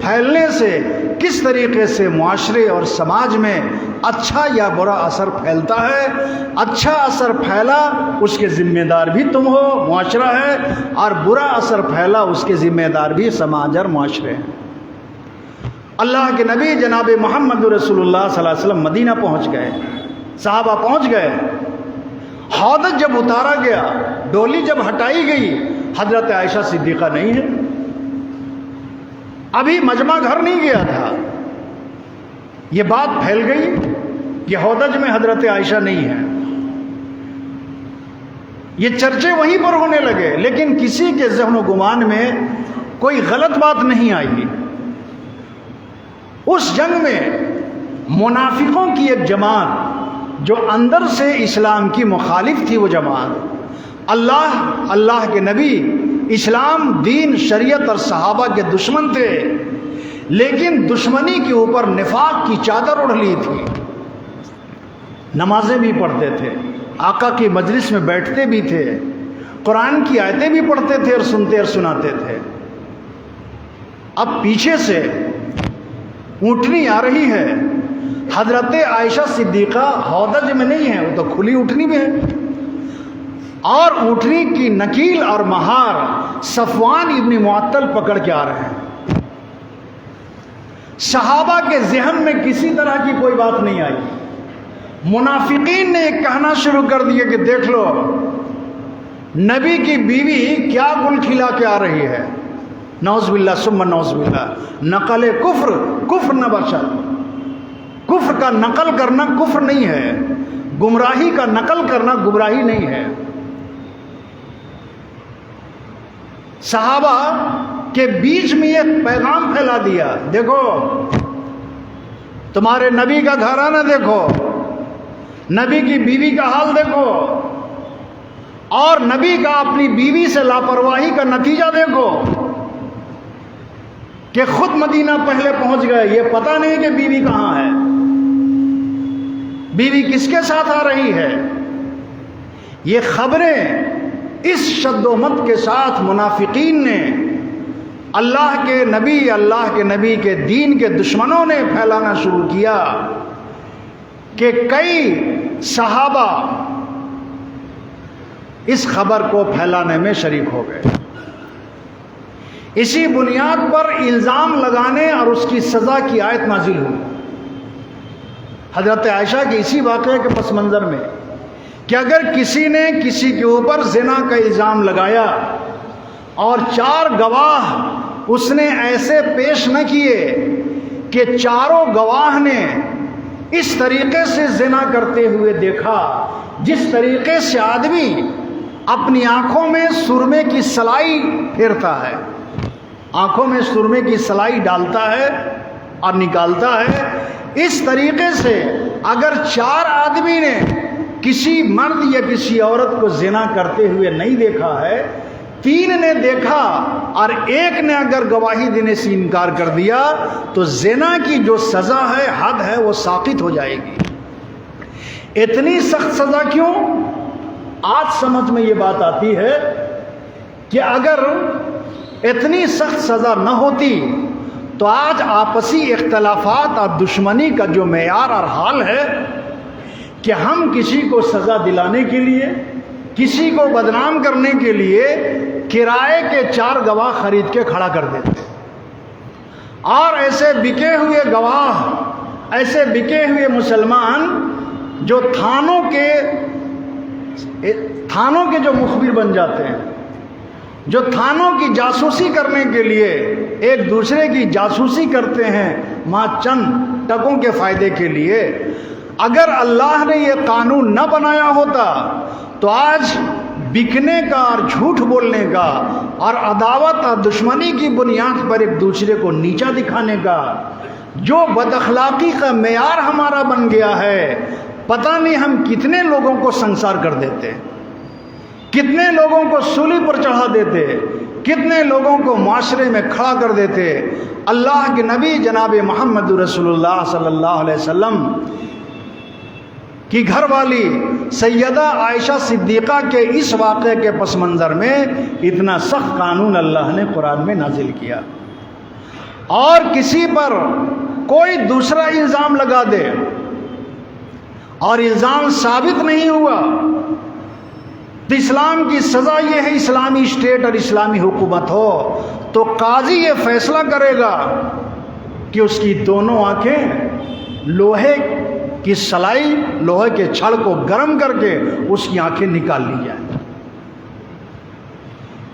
پھیلنے سے کس طریقے سے معاشرے اور سماج میں اچھا یا برا اثر پھیلتا ہے۔ اچھا اثر پھیلا اس کے ذمہ دار بھی تم ہو، معاشرہ ہے، اور برا اثر پھیلا اس کے ذمہ دار بھی سماج اور معاشرے ہیں۔ اللہ کے نبی جناب محمد رسول اللہ صلی اللہ علیہ وسلم مدینہ پہنچ گئے، صحابہ پہنچ گئے، ہودج جب اتارا گیا، ڈولی جب ہٹائی گئی، حضرت عائشہ صدیقہ نہیں ہے، ابھی مجمع گھر نہیں گیا تھا، یہ بات پھیل گئی کہ ہودج میں حضرت عائشہ نہیں ہے، یہ چرچے وہیں پر ہونے لگے، لیکن کسی کے ذہن و گمان میں کوئی غلط بات نہیں آئی۔ اس جنگ میں منافقوں کی ایک جماعت جو اندر سے اسلام کی مخالف تھی، وہ جماعت اللہ کے نبی، اسلام، دین، شریعت اور صحابہ کے دشمن تھے، لیکن دشمنی کے اوپر نفاق کی چادر اڑ لی تھی، نمازیں بھی پڑھتے تھے، آقا کی مجلس میں بیٹھتے بھی تھے، قرآن کی آیتیں بھی پڑھتے تھے اور سنتے اور سناتے تھے۔ اب پیچھے سے اونٹنی آ رہی ہے، حضرت عائشہ صدیقہ ہودج میں نہیں ہے، وہ تو کھلی اونٹنی میں ہے، اور اونٹنی کی نکیل اور مہار صفوان ابن معطل پکڑ کے آ رہے ہیں۔ صحابہ کے ذہن میں کسی طرح کی کوئی بات نہیں آئی، منافقین نے ایک کہنا شروع کر دیا کہ دیکھ لو نبی کی بیوی کیا گل کھلا کے آ رہی ہے، نعوذ باللہ ثم نعوذ باللہ، نقل کفر نہ بچا، کفر کا نقل کرنا کفر نہیں ہے، گمراہی کا نقل کرنا گمراہی نہیں ہے۔ صحابہ کے بیچ میں ایک پیغام پھیلا دیا، دیکھو تمہارے نبی کا گھرانہ دیکھو، نبی کی بیوی کا حال دیکھو، اور نبی کا اپنی بیوی سے لاپرواہی کا نتیجہ دیکھو کہ خود مدینہ پہلے پہنچ گئے، یہ پتہ نہیں کہ بیوی کہاں ہے، بیوی کس کے ساتھ آ رہی ہے۔ یہ خبریں اس شد و مت کے ساتھ منافقین نے، اللہ کے نبی کے دین کے دشمنوں نے پھیلانا شروع کیا کہ کئی صحابہ اس خبر کو پھیلانے میں شریک ہو گئے۔ اسی بنیاد پر الزام لگانے اور اس کی سزا کی آیت نازل ہوئی حضرت عائشہ کے اسی واقعے کے پس منظر میں کہ اگر کسی نے کسی کے اوپر زنا کا الزام لگایا اور 4 گواہ اس نے ایسے پیش نہ کیے کہ چاروں گواہ نے اس طریقے سے زنا کرتے ہوئے دیکھا جس طریقے سے آدمی اپنی آنکھوں میں سرمے کی سلائی پھیرتا ہے، آنکھوں میں سرمے کی سلائی ڈالتا ہے اور نکالتا ہے، اس طریقے سے اگر 4 آدمی نے کسی مرد یا کسی عورت کو زنا کرتے ہوئے نہیں دیکھا ہے، 3 نے دیکھا اور 1 نے اگر گواہی دینے سے انکار کر دیا تو زنا کی جو سزا ہے، حد ہے، وہ ساقط ہو جائے گی۔ اتنی سخت سزا کیوں؟ آج سمجھ میں یہ بات آتی ہے کہ اگر اتنی سخت سزا نہ ہوتی تو آج آپسی اختلافات اور دشمنی کا جو معیار اور حال ہے کہ ہم کسی کو سزا دلانے کے لیے، کسی کو بدنام کرنے کے لیے کرائے کے 4 گواہ خرید کے کھڑا کر دیتے ہیں، اور ایسے بکے ہوئے گواہ، ایسے بکے ہوئے مسلمان جو تھانوں کے جو مخبر بن جاتے ہیں، جو تھانوں کی جاسوسی کرنے کے لیے ایک دوسرے کی جاسوسی کرتے ہیں ماں چند ٹکوں کے فائدے کے لیے۔ اگر اللہ نے یہ قانون نہ بنایا ہوتا تو آج بکنے کا اور جھوٹ بولنے کا اور عداوت اور دشمنی کی بنیاد پر ایک دوسرے کو نیچا دکھانے کا جو بد اخلاقی کا معیار ہمارا بن گیا ہے، پتہ نہیں ہم کتنے لوگوں کو سنسار کر دیتے، کتنے لوگوں کو سولی پر چڑھا دیتے، کتنے لوگوں کو معاشرے میں کھڑا کر دیتے۔ اللہ کے نبی جناب محمد رسول اللہ صلی اللہ علیہ وسلم کی گھر والی سیدہ عائشہ صدیقہ کے اس واقعے کے پس منظر میں اتنا سخت قانون اللہ نے قرآن میں نازل کیا، اور کسی پر کوئی دوسرا الزام لگا دے اور الزام ثابت نہیں ہوا تو اسلام کی سزا یہ ہے، اسلامی اسٹیٹ اور اسلامی حکومت ہو تو قاضی یہ فیصلہ کرے گا کہ اس کی دونوں آنکھیں لوہے کی سلائی، لوہے کے چھڑ کو گرم کر کے اس کی آنکھیں نکال لی جائیں۔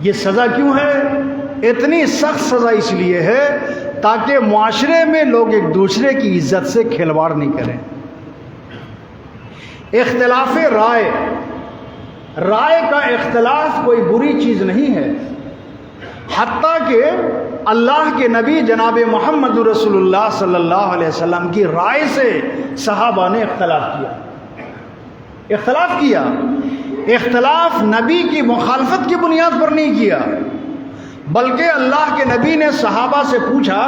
یہ سزا کیوں ہے؟ اتنی سخت سزا اس لیے ہے تاکہ معاشرے میں لوگ ایک دوسرے کی عزت سے کھلواڑ نہیں کریں۔ اختلاف رائے کا اختلاف کوئی بری چیز نہیں ہے، حتیٰ کہ اللہ کے نبی جناب محمد رسول اللہ صلی اللہ علیہ وسلم کی رائے سے صحابہ نے اختلاف کیا۔ اختلاف نبی کی مخالفت کی بنیاد پر نہیں کیا، بلکہ اللہ کے نبی نے صحابہ سے پوچھا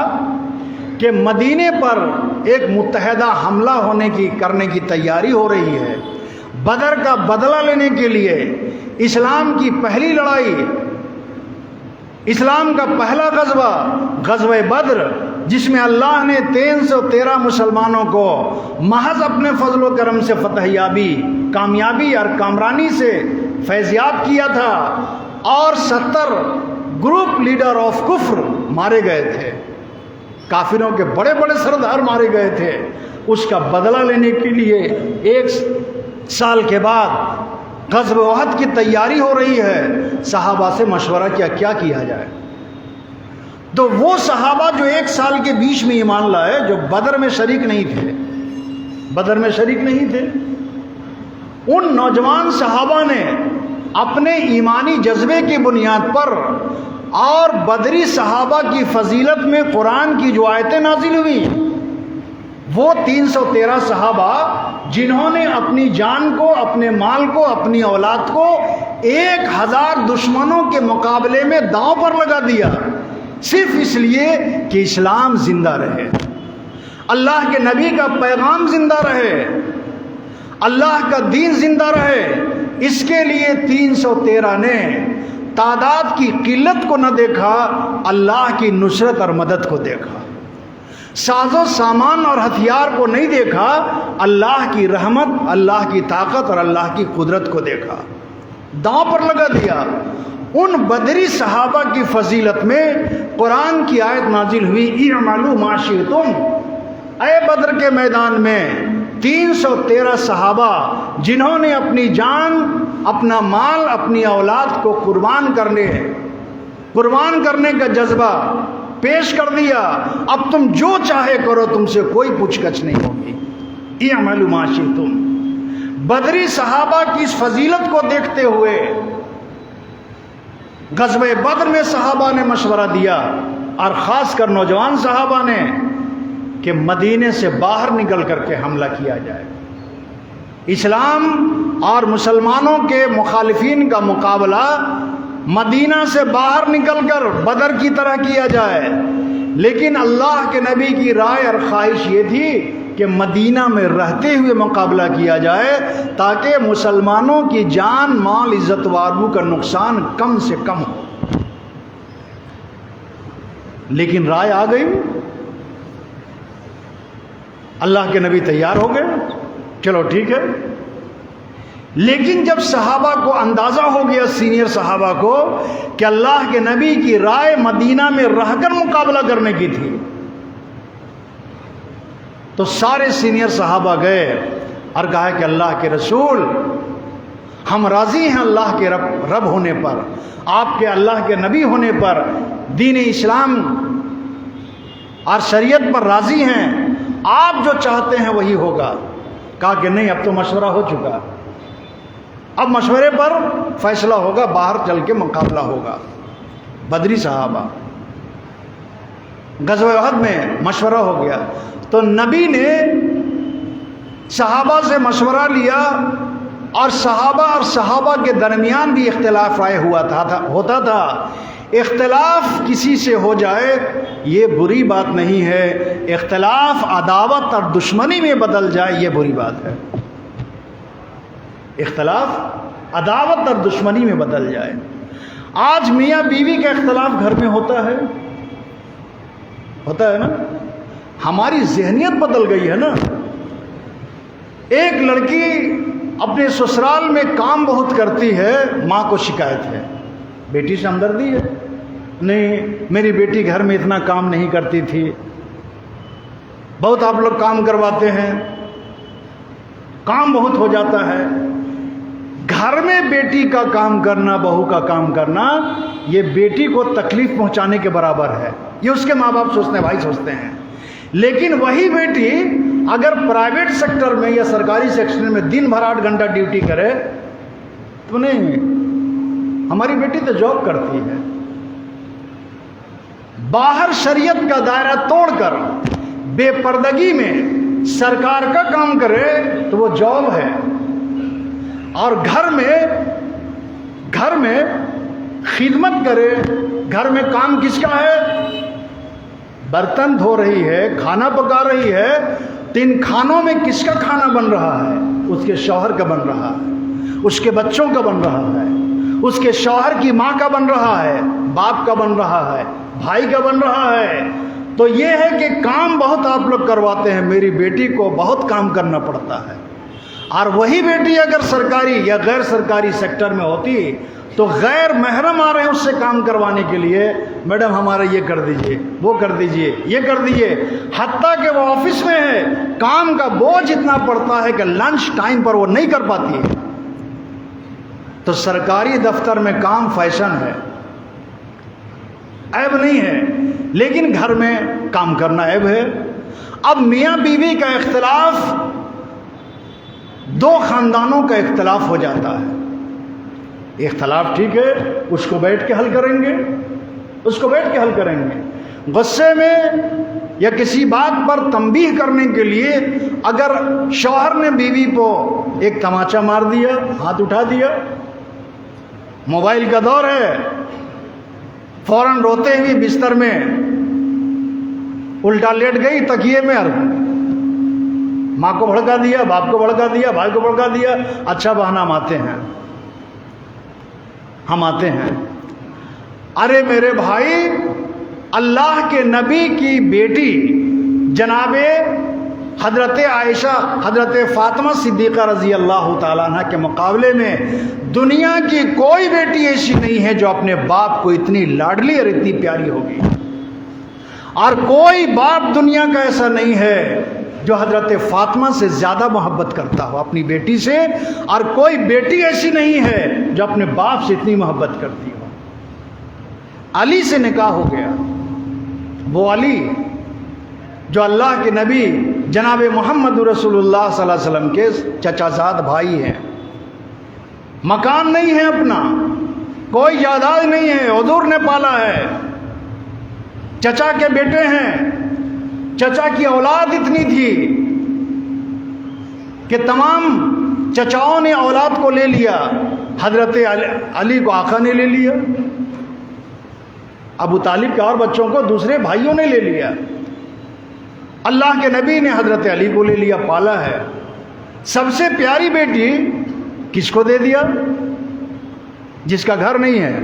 کہ مدینے پر ایک متحدہ حملہ کرنے کی تیاری ہو رہی ہے، بدر کا بدلہ لینے کے لیے، اسلام کی پہلی لڑائی، اسلام کا پہلا غزوہ بدر، جس میں اللہ نے 313 مسلمانوں کو محض اپنے فضل و کرم سے کامیابی اور کامرانی سے فیضیاب کیا تھا، اور 70 گروپ لیڈر آف کفر مارے گئے تھے، کافروں کے بڑے بڑے سردار مارے گئے تھے۔ اس کا بدلہ لینے کے لیے 1 سال کے بعد غزوہ احد کی تیاری ہو رہی ہے۔ صحابہ سے مشورہ کیا کیا جائے، تو وہ صحابہ جو 1 سال کے بیچ میں ایمان لائے، جو بدر میں شریک نہیں تھے، ان نوجوان صحابہ نے اپنے ایمانی جذبے کی بنیاد پر اور بدری صحابہ کی فضیلت میں قرآن کی جو آیتیں نازل ہوئی، وہ 313 صحابہ جنہوں نے اپنی جان کو، اپنے مال کو، اپنی اولاد کو 1000 دشمنوں کے مقابلے میں داؤں پر لگا دیا، صرف اس لیے کہ اسلام زندہ رہے، اللہ کے نبی کا پیغام زندہ رہے، اللہ کا دین زندہ رہے۔ اس کے لیے 313 نے تعداد کی قلت کو نہ دیکھا، اللہ کی نصرت اور مدد کو دیکھا، ساز و سامان اور ہتھیار کو نہیں دیکھا، اللہ کی رحمت، اللہ کی طاقت اور اللہ کی قدرت کو دیکھا، داؤں پر لگا دیا۔ ان بدری صحابہ کی فضیلت میں قرآن کی آیت نازل ہوئی، اعملوا ما شئتم۔ اے بدر کے میدان میں 313 صحابہ جنہوں نے اپنی جان، اپنا مال، اپنی اولاد کو قربان کرنے کا جذبہ پیش کر دیا، اب تم جو چاہے کرو، تم سے کوئی پوچھ گچھ نہیں ہوگی۔ اعملوا ما شئتم۔ بدری صحابہ کی اس فضیلت کو دیکھتے ہوئے غزوہ بدر میں صحابہ نے مشورہ دیا، اور خاص کر نوجوان صحابہ نے، کہ مدینے سے باہر نکل کر کے حملہ کیا جائے، اسلام اور مسلمانوں کے مخالفین کا مقابلہ مدینہ سے باہر نکل کر بدر کی طرح کیا جائے۔ لیکن اللہ کے نبی کی رائے اور خواہش یہ تھی کہ مدینہ میں رہتے ہوئے مقابلہ کیا جائے، تاکہ مسلمانوں کی جان، مال، عزت و آبرو کا نقصان کم سے کم ہو۔ لیکن رائے آ گئی اللہ کے نبی تیار ہو گئے، چلو ٹھیک ہے۔ لیکن جب صحابہ کو اندازہ ہو گیا، سینئر صحابہ کو، کہ اللہ کے نبی کی رائے مدینہ میں رہ کر مقابلہ کرنے کی تھی، تو سارے سینئر صحابہ گئے اور کہا کہ اللہ کے رسول، ہم راضی ہیں اللہ کے رب ہونے پر، آپ کے اللہ کے نبی ہونے پر، دین اسلام اور شریعت پر راضی ہیں، آپ جو چاہتے ہیں وہی ہوگا۔ کہا کہ نہیں، اب تو مشورہ ہو چکا، اب مشورے پر فیصلہ ہوگا، باہر چل کے مقابلہ ہوگا۔ بدری صحابہ، غزوہ احد میں مشورہ ہو گیا، تو نبی نے صحابہ سے مشورہ لیا، اور صحابہ کے درمیان بھی اختلاف رائے ہوتا تھا۔ اختلاف کسی سے ہو جائے یہ بری بات نہیں ہے، اختلاف عداوت اور دشمنی میں بدل جائے یہ بری بات ہے۔ اختلاف عداوت اور دشمنی میں بدل جائے۔ آج میاں بیوی کا اختلاف گھر میں ہوتا ہے نا، ہماری ذہنیت بدل گئی ہے نا۔ ایک لڑکی اپنے سسرال میں کام بہت کرتی ہے، ماں کو شکایت ہے، بیٹی سے ہمدردی ہے، نہیں میری بیٹی گھر میں اتنا کام نہیں کرتی تھی، بہت آپ لوگ کام کرواتے ہیں، کام بہت ہو جاتا ہے۔ گھر میں بیٹی کا کام کرنا، بہو کا کام کرنا، یہ بیٹی کو تکلیف پہنچانے کے برابر ہے، یہ اس کے ماں باپ سوچتے ہیں، بھائی سوچتے ہیں۔ لیکن وہی بیٹی اگر پرائیویٹ سیکٹر میں یا سرکاری سیکٹر میں دن بھر 8 گھنٹہ ڈیوٹی کرے تو نہیں، ہماری بیٹی تو جاب کرتی ہے، باہر شریعت کا دائرہ توڑ کر بے پردگی میں سرکار کا کام کرے تو وہ جاب ہے، اور گھر میں خدمت کرے۔ گھر میں کام کس کا ہے؟ برتن دھو رہی ہے، کھانا پکا رہی ہے، تو ان کھانوں میں کس کا کھانا بن رہا ہے؟ اس کے شوہر کا بن رہا ہے، اس کے بچوں کا بن رہا ہے، اس کے شوہر کی ماں کا بن رہا ہے، باپ کا بن رہا ہے، بھائی کا بن رہا ہے۔ تو یہ ہے کہ کام بہت آپ لوگ کرواتے ہیں، میری بیٹی کو بہت کام کرنا پڑتا ہے۔ اور وہی بیٹی اگر سرکاری یا غیر سرکاری سیکٹر میں ہوتی تو غیر محرم آ رہے ہیں اس سے کام کروانے کے لیے، میڈم ہمارا یہ کر دیجئے، وہ کر دیجئے، یہ کر دیجئے، حتیٰ کہ وہ آفس میں ہے، کام کا بوجھ اتنا پڑتا ہے کہ لنچ ٹائم پر وہ نہیں کر پاتی ہے۔ تو سرکاری دفتر میں کام فیشن ہے، عیب نہیں ہے، لیکن گھر میں کام کرنا عیب ہے۔ اب میاں بیوی کا اختلاف دو خاندانوں کا اختلاف ہو جاتا ہے، اختلاف ٹھیک ہے، اس کو بیٹھ کے حل کریں گے، غصے میں یا کسی بات پر تنبیہ کرنے کے لیے اگر شوہر نے بیوی کو ایک تماچا مار دیا، ہاتھ اٹھا دیا، موبائل کا دور ہے، فوراً روتے ہوئے بستر میں الٹا لیٹ گئی تکیے میں، ماں کو بھڑکا دیا، باپ کو بھڑکا دیا، بھائی کو بھڑکا دیا، اچھا بہانہ ہم آتے ہیں۔ ارے میرے بھائی، اللہ کے نبی کی بیٹی جناب حضرت عائشہ، حضرت فاطمہ صدیقہ رضی اللہ تعالیٰ عنہ کے مقابلے میں دنیا کی کوئی بیٹی ایسی نہیں ہے جو اپنے باپ کو اتنی لاڈلی اور اتنی پیاری ہوگی، اور کوئی باپ دنیا کا ایسا نہیں ہے جو حضرت فاطمہ سے زیادہ محبت کرتا ہو اپنی بیٹی سے، اور کوئی بیٹی ایسی نہیں ہے جو اپنے باپ سے اتنی محبت کرتی ہو۔ علی سے نکاح ہو گیا، وہ علی جو اللہ کے نبی جناب محمد رسول اللہ صلی اللہ علیہ وسلم کے چچا زاد بھائی ہیں، مکان نہیں ہے اپنا، کوئی جائیداد نہیں ہے، حضور نے پالا ہے، چچا کے بیٹے ہیں، چچا کی اولاد اتنی تھی کہ تمام چچاؤں نے اولاد کو لے لیا، حضرت علی کو آقا نے لے لیا، ابو طالب کے اور بچوں کو دوسرے بھائیوں نے لے لیا، اللہ کے نبی نے حضرت علی کو لے لیا، پالا ہے۔ سب سے پیاری بیٹی کس کو دے دیا؟ جس کا گھر نہیں ہے،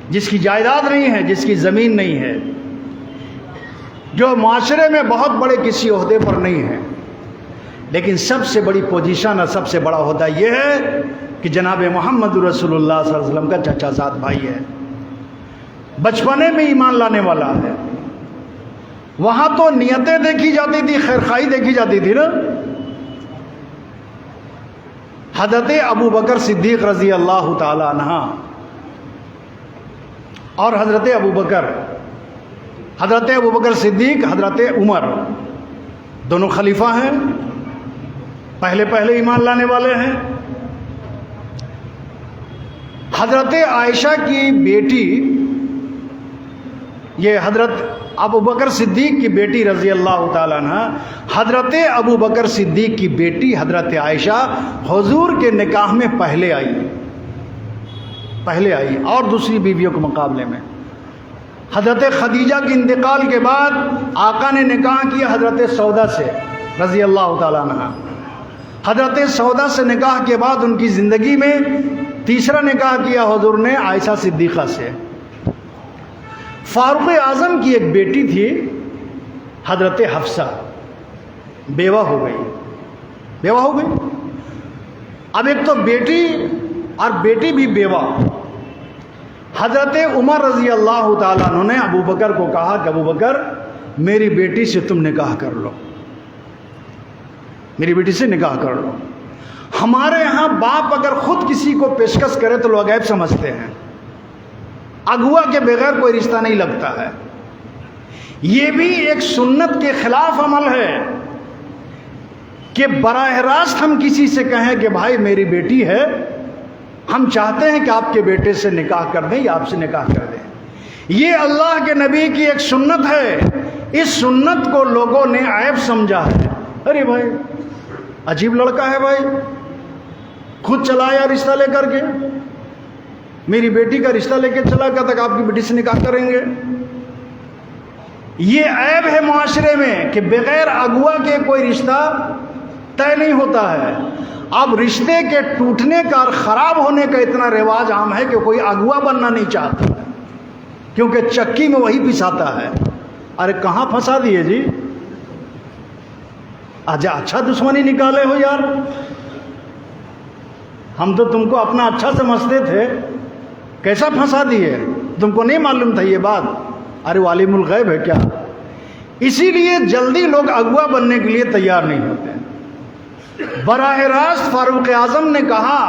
جس کی جائیداد نہیں ہے، جس کی زمین نہیں ہے، جو معاشرے میں بہت بڑے کسی عہدے پر نہیں ہے، لیکن سب سے بڑی پوزیشن اور سب سے بڑا عہدہ یہ ہے کہ جناب محمد رسول اللہ صلی اللہ علیہ وسلم کا چچا زاد بھائی ہے، بچپنے میں ایمان لانے والا ہے۔ وہاں تو نیتیں دیکھی جاتی تھی، خیرخواہی دیکھی جاتی تھی نا۔ حضرت ابو بکر صدیق رضی اللہ تعالی عنہ اور حضرت ابو بکر صدیق، حضرت عمر دونوں خلیفہ ہیں، پہلے ایمان لانے والے ہیں۔ حضرت عائشہ کی بیٹی، یہ حضرت ابو بکر صدیق کی بیٹی رضی اللہ تعالیٰ عنہ، حضرت ابو بکر صدیق کی بیٹی حضرت عائشہ حضور کے نکاح میں پہلے آئی اور دوسری بیویوں کے مقابلے میں۔ حضرت خدیجہ کے انتقال کے بعد آقا نے نکاح کیا حضرت سودا سے رضی اللہ تعالیٰ عنہ۔ حضرت سودا سے نکاح کے بعد ان کی زندگی میں تیسرا نکاح کیا حضور نے عائشہ صدیقہ سے۔ فاروق اعظم کی ایک بیٹی تھی حضرت حفصہ، بیوہ ہو گئی۔ اب ایک تو بیٹی اور بیٹی بھی بیوہ۔ حضرت عمر رضی اللہ تعالیٰ عنہ نے ابو بکر کو کہا کہ ابو بکر میری بیٹی سے تم نکاح کر لو، میری بیٹی سے نکاح کر لو۔ ہمارے ہاں باپ اگر خود کسی کو پیشکش کرے تو لوگ عیب سمجھتے ہیں، اغوا کے بغیر کوئی رشتہ نہیں لگتا ہے۔ یہ بھی ایک سنت کے خلاف عمل ہے کہ براہ راست ہم کسی سے کہیں کہ بھائی میری بیٹی ہے، ہم چاہتے ہیں کہ آپ کے بیٹے سے نکاح کر دیں یا آپ سے نکاح کر دیں۔ یہ اللہ کے نبی کی ایک سنت ہے، اس سنت کو لوگوں نے عیب سمجھا ہے۔ ارے بھائی عجیب لڑکا ہے بھائی، خود چلا آیا رشتہ لے کر کے، میری بیٹی کا رشتہ لے کے چلا گیا تک آپ کی بیٹی سے نکاح کریں گے۔ یہ عیب ہے معاشرے میں کہ بغیر اغوا کے کوئی رشتہ طے نہیں ہوتا ہے۔ اب رشتے کے ٹوٹنے کا اور خراب ہونے کا اتنا رواج عام ہے کہ کوئی اغوا بننا نہیں چاہتا، کیونکہ چکی میں وہی پساتا ہے۔ ارے کہاں پھنسا دیے جی، اچھا دشمنی نکالے ہو یار، ہم تو تم کو اپنا اچھا سمجھتے تھے، کیسا پھنسا دیے؟ تم کو نہیں معلوم تھا یہ بات؟ ارے وہ عالم الغیب ہے کیا؟ اسی لیے جلدی لوگ اغوا بننے کے لیے تیار نہیں ہوتے۔ براہ راست فاروق اعظم نے کہا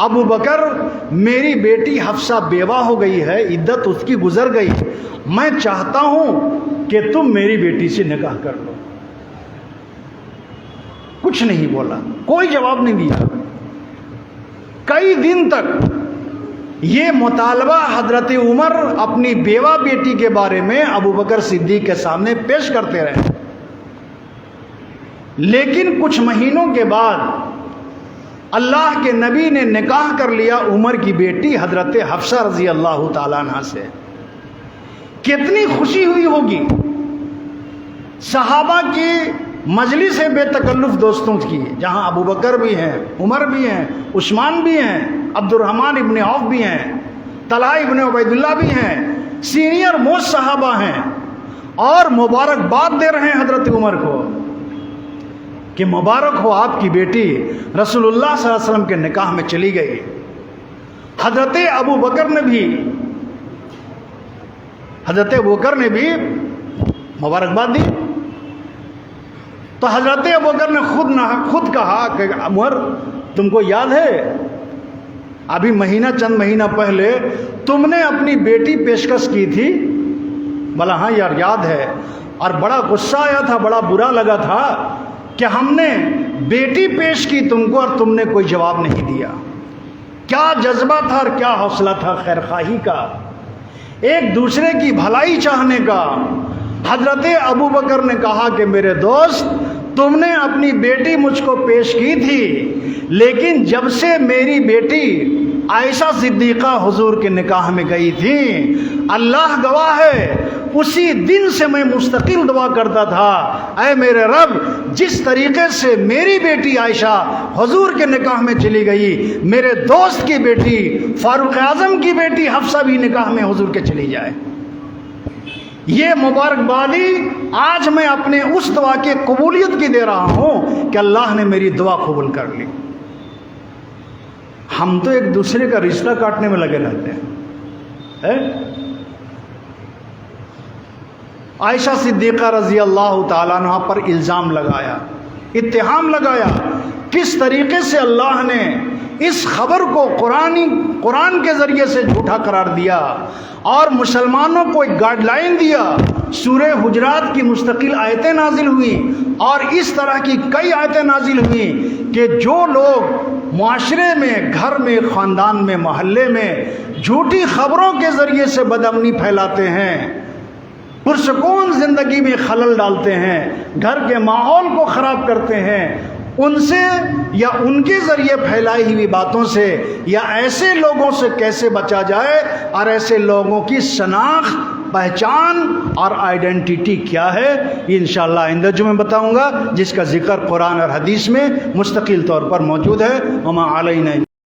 ابو بکر میری بیٹی حفصہ بیوہ ہو گئی ہے، عدت اس کی گزر گئی، میں چاہتا ہوں کہ تم میری بیٹی سے نکاح کر لو۔ کچھ نہیں بولا، کوئی جواب نہیں دیا۔ کئی دن تک یہ مطالبہ حضرت عمر اپنی بیوہ بیٹی کے بارے میں ابو بکر صدیق کے سامنے پیش کرتے رہے، لیکن کچھ مہینوں کے بعد اللہ کے نبی نے نکاح کر لیا عمر کی بیٹی حضرت حفصہ رضی اللہ تعالیٰ عنہ سے۔ کتنی خوشی ہوئی ہوگی صحابہ کی مجلس بے تکلف دوستوں کی، جہاں ابو بکر بھی ہیں، عمر بھی ہیں، عثمان بھی ہیں، عبد الرحمن ابن عوف بھی ہیں، طلحہ ابن عبید اللہ بھی ہیں، سینئر موسٹ صحابہ ہیں، اور مبارکباد دے رہے ہیں حضرت عمر کو کہ مبارک ہو آپ کی بیٹی رسول اللہ صلی اللہ علیہ وسلم کے نکاح میں چلی گئی۔ حضرت ابو بکر نے بھی مبارکباد دی، تو حضرت ابو بکر نے خود کہا کہ عمر تم کو یاد ہے ابھی چند مہینہ پہلے تم نے اپنی بیٹی پیشکش کی تھی؟ بولا ہاں یار یاد ہے، اور بڑا غصہ آیا تھا، بڑا برا لگا تھا کہ ہم نے بیٹی پیش کی تم کو اور تم نے کوئی جواب نہیں دیا۔ کیا جذبہ تھا اور کیا حوصلہ تھا خیر خواہی کا، ایک دوسرے کی بھلائی چاہنے کا۔ حضرت ابو بکر نے کہا کہ میرے دوست تم نے اپنی بیٹی مجھ کو پیش کی تھی، لیکن جب سے میری بیٹی عائشہ صدیقہ حضور کے نکاح میں گئی تھی، اللہ گواہ ہے اسی دن سے میں مستقل دعا کرتا تھا، اے میرے رب جس طریقے سے میری بیٹی عائشہ حضور کے نکاح میں چلی گئی، میرے دوست کی بیٹی فاروق اعظم کی بیٹی حفصہ بھی نکاح میں حضور کے چلی جائے۔ یہ مبارکبادی آج میں اپنے اس دعا کی قبولیت کی دے رہا ہوں کہ اللہ نے میری دعا قبول کر لی۔ ہم تو ایک دوسرے کا رشتہ کاٹنے میں لگے رہتے ہیں۔ عائشہ صدیقہ رضی اللہ تعالیٰ عنہ پر الزام لگایا، اتہام لگایا، کس طریقے سے اللہ نے اس خبر کو قرآن کے ذریعے سے جھوٹا قرار دیا اور مسلمانوں کو ایک گائیڈ لائن دیا۔ سورہ حجرات کی مستقل آیتیں نازل ہوئیں اور اس طرح کی کئی آیتیں نازل ہوئیں کہ جو لوگ معاشرے میں، گھر میں، خاندان میں، محلے میں جھوٹی خبروں کے ذریعے سے بدامنی پھیلاتے ہیں، پرسکون زندگی میں خلل ڈالتے ہیں، گھر کے ماحول کو خراب کرتے ہیں، ان سے یا ان کے ذریعے پھیلائی ہوئی باتوں سے یا ایسے لوگوں سے کیسے بچا جائے اور ایسے لوگوں کی شناخت، پہچان اور آئیڈینٹی کیا ہے، یہ انشاءاللہ آئندہ جو میں بتاؤں گا، جس کا ذکر قرآن اور حدیث میں مستقل طور پر موجود ہے۔ وما علینا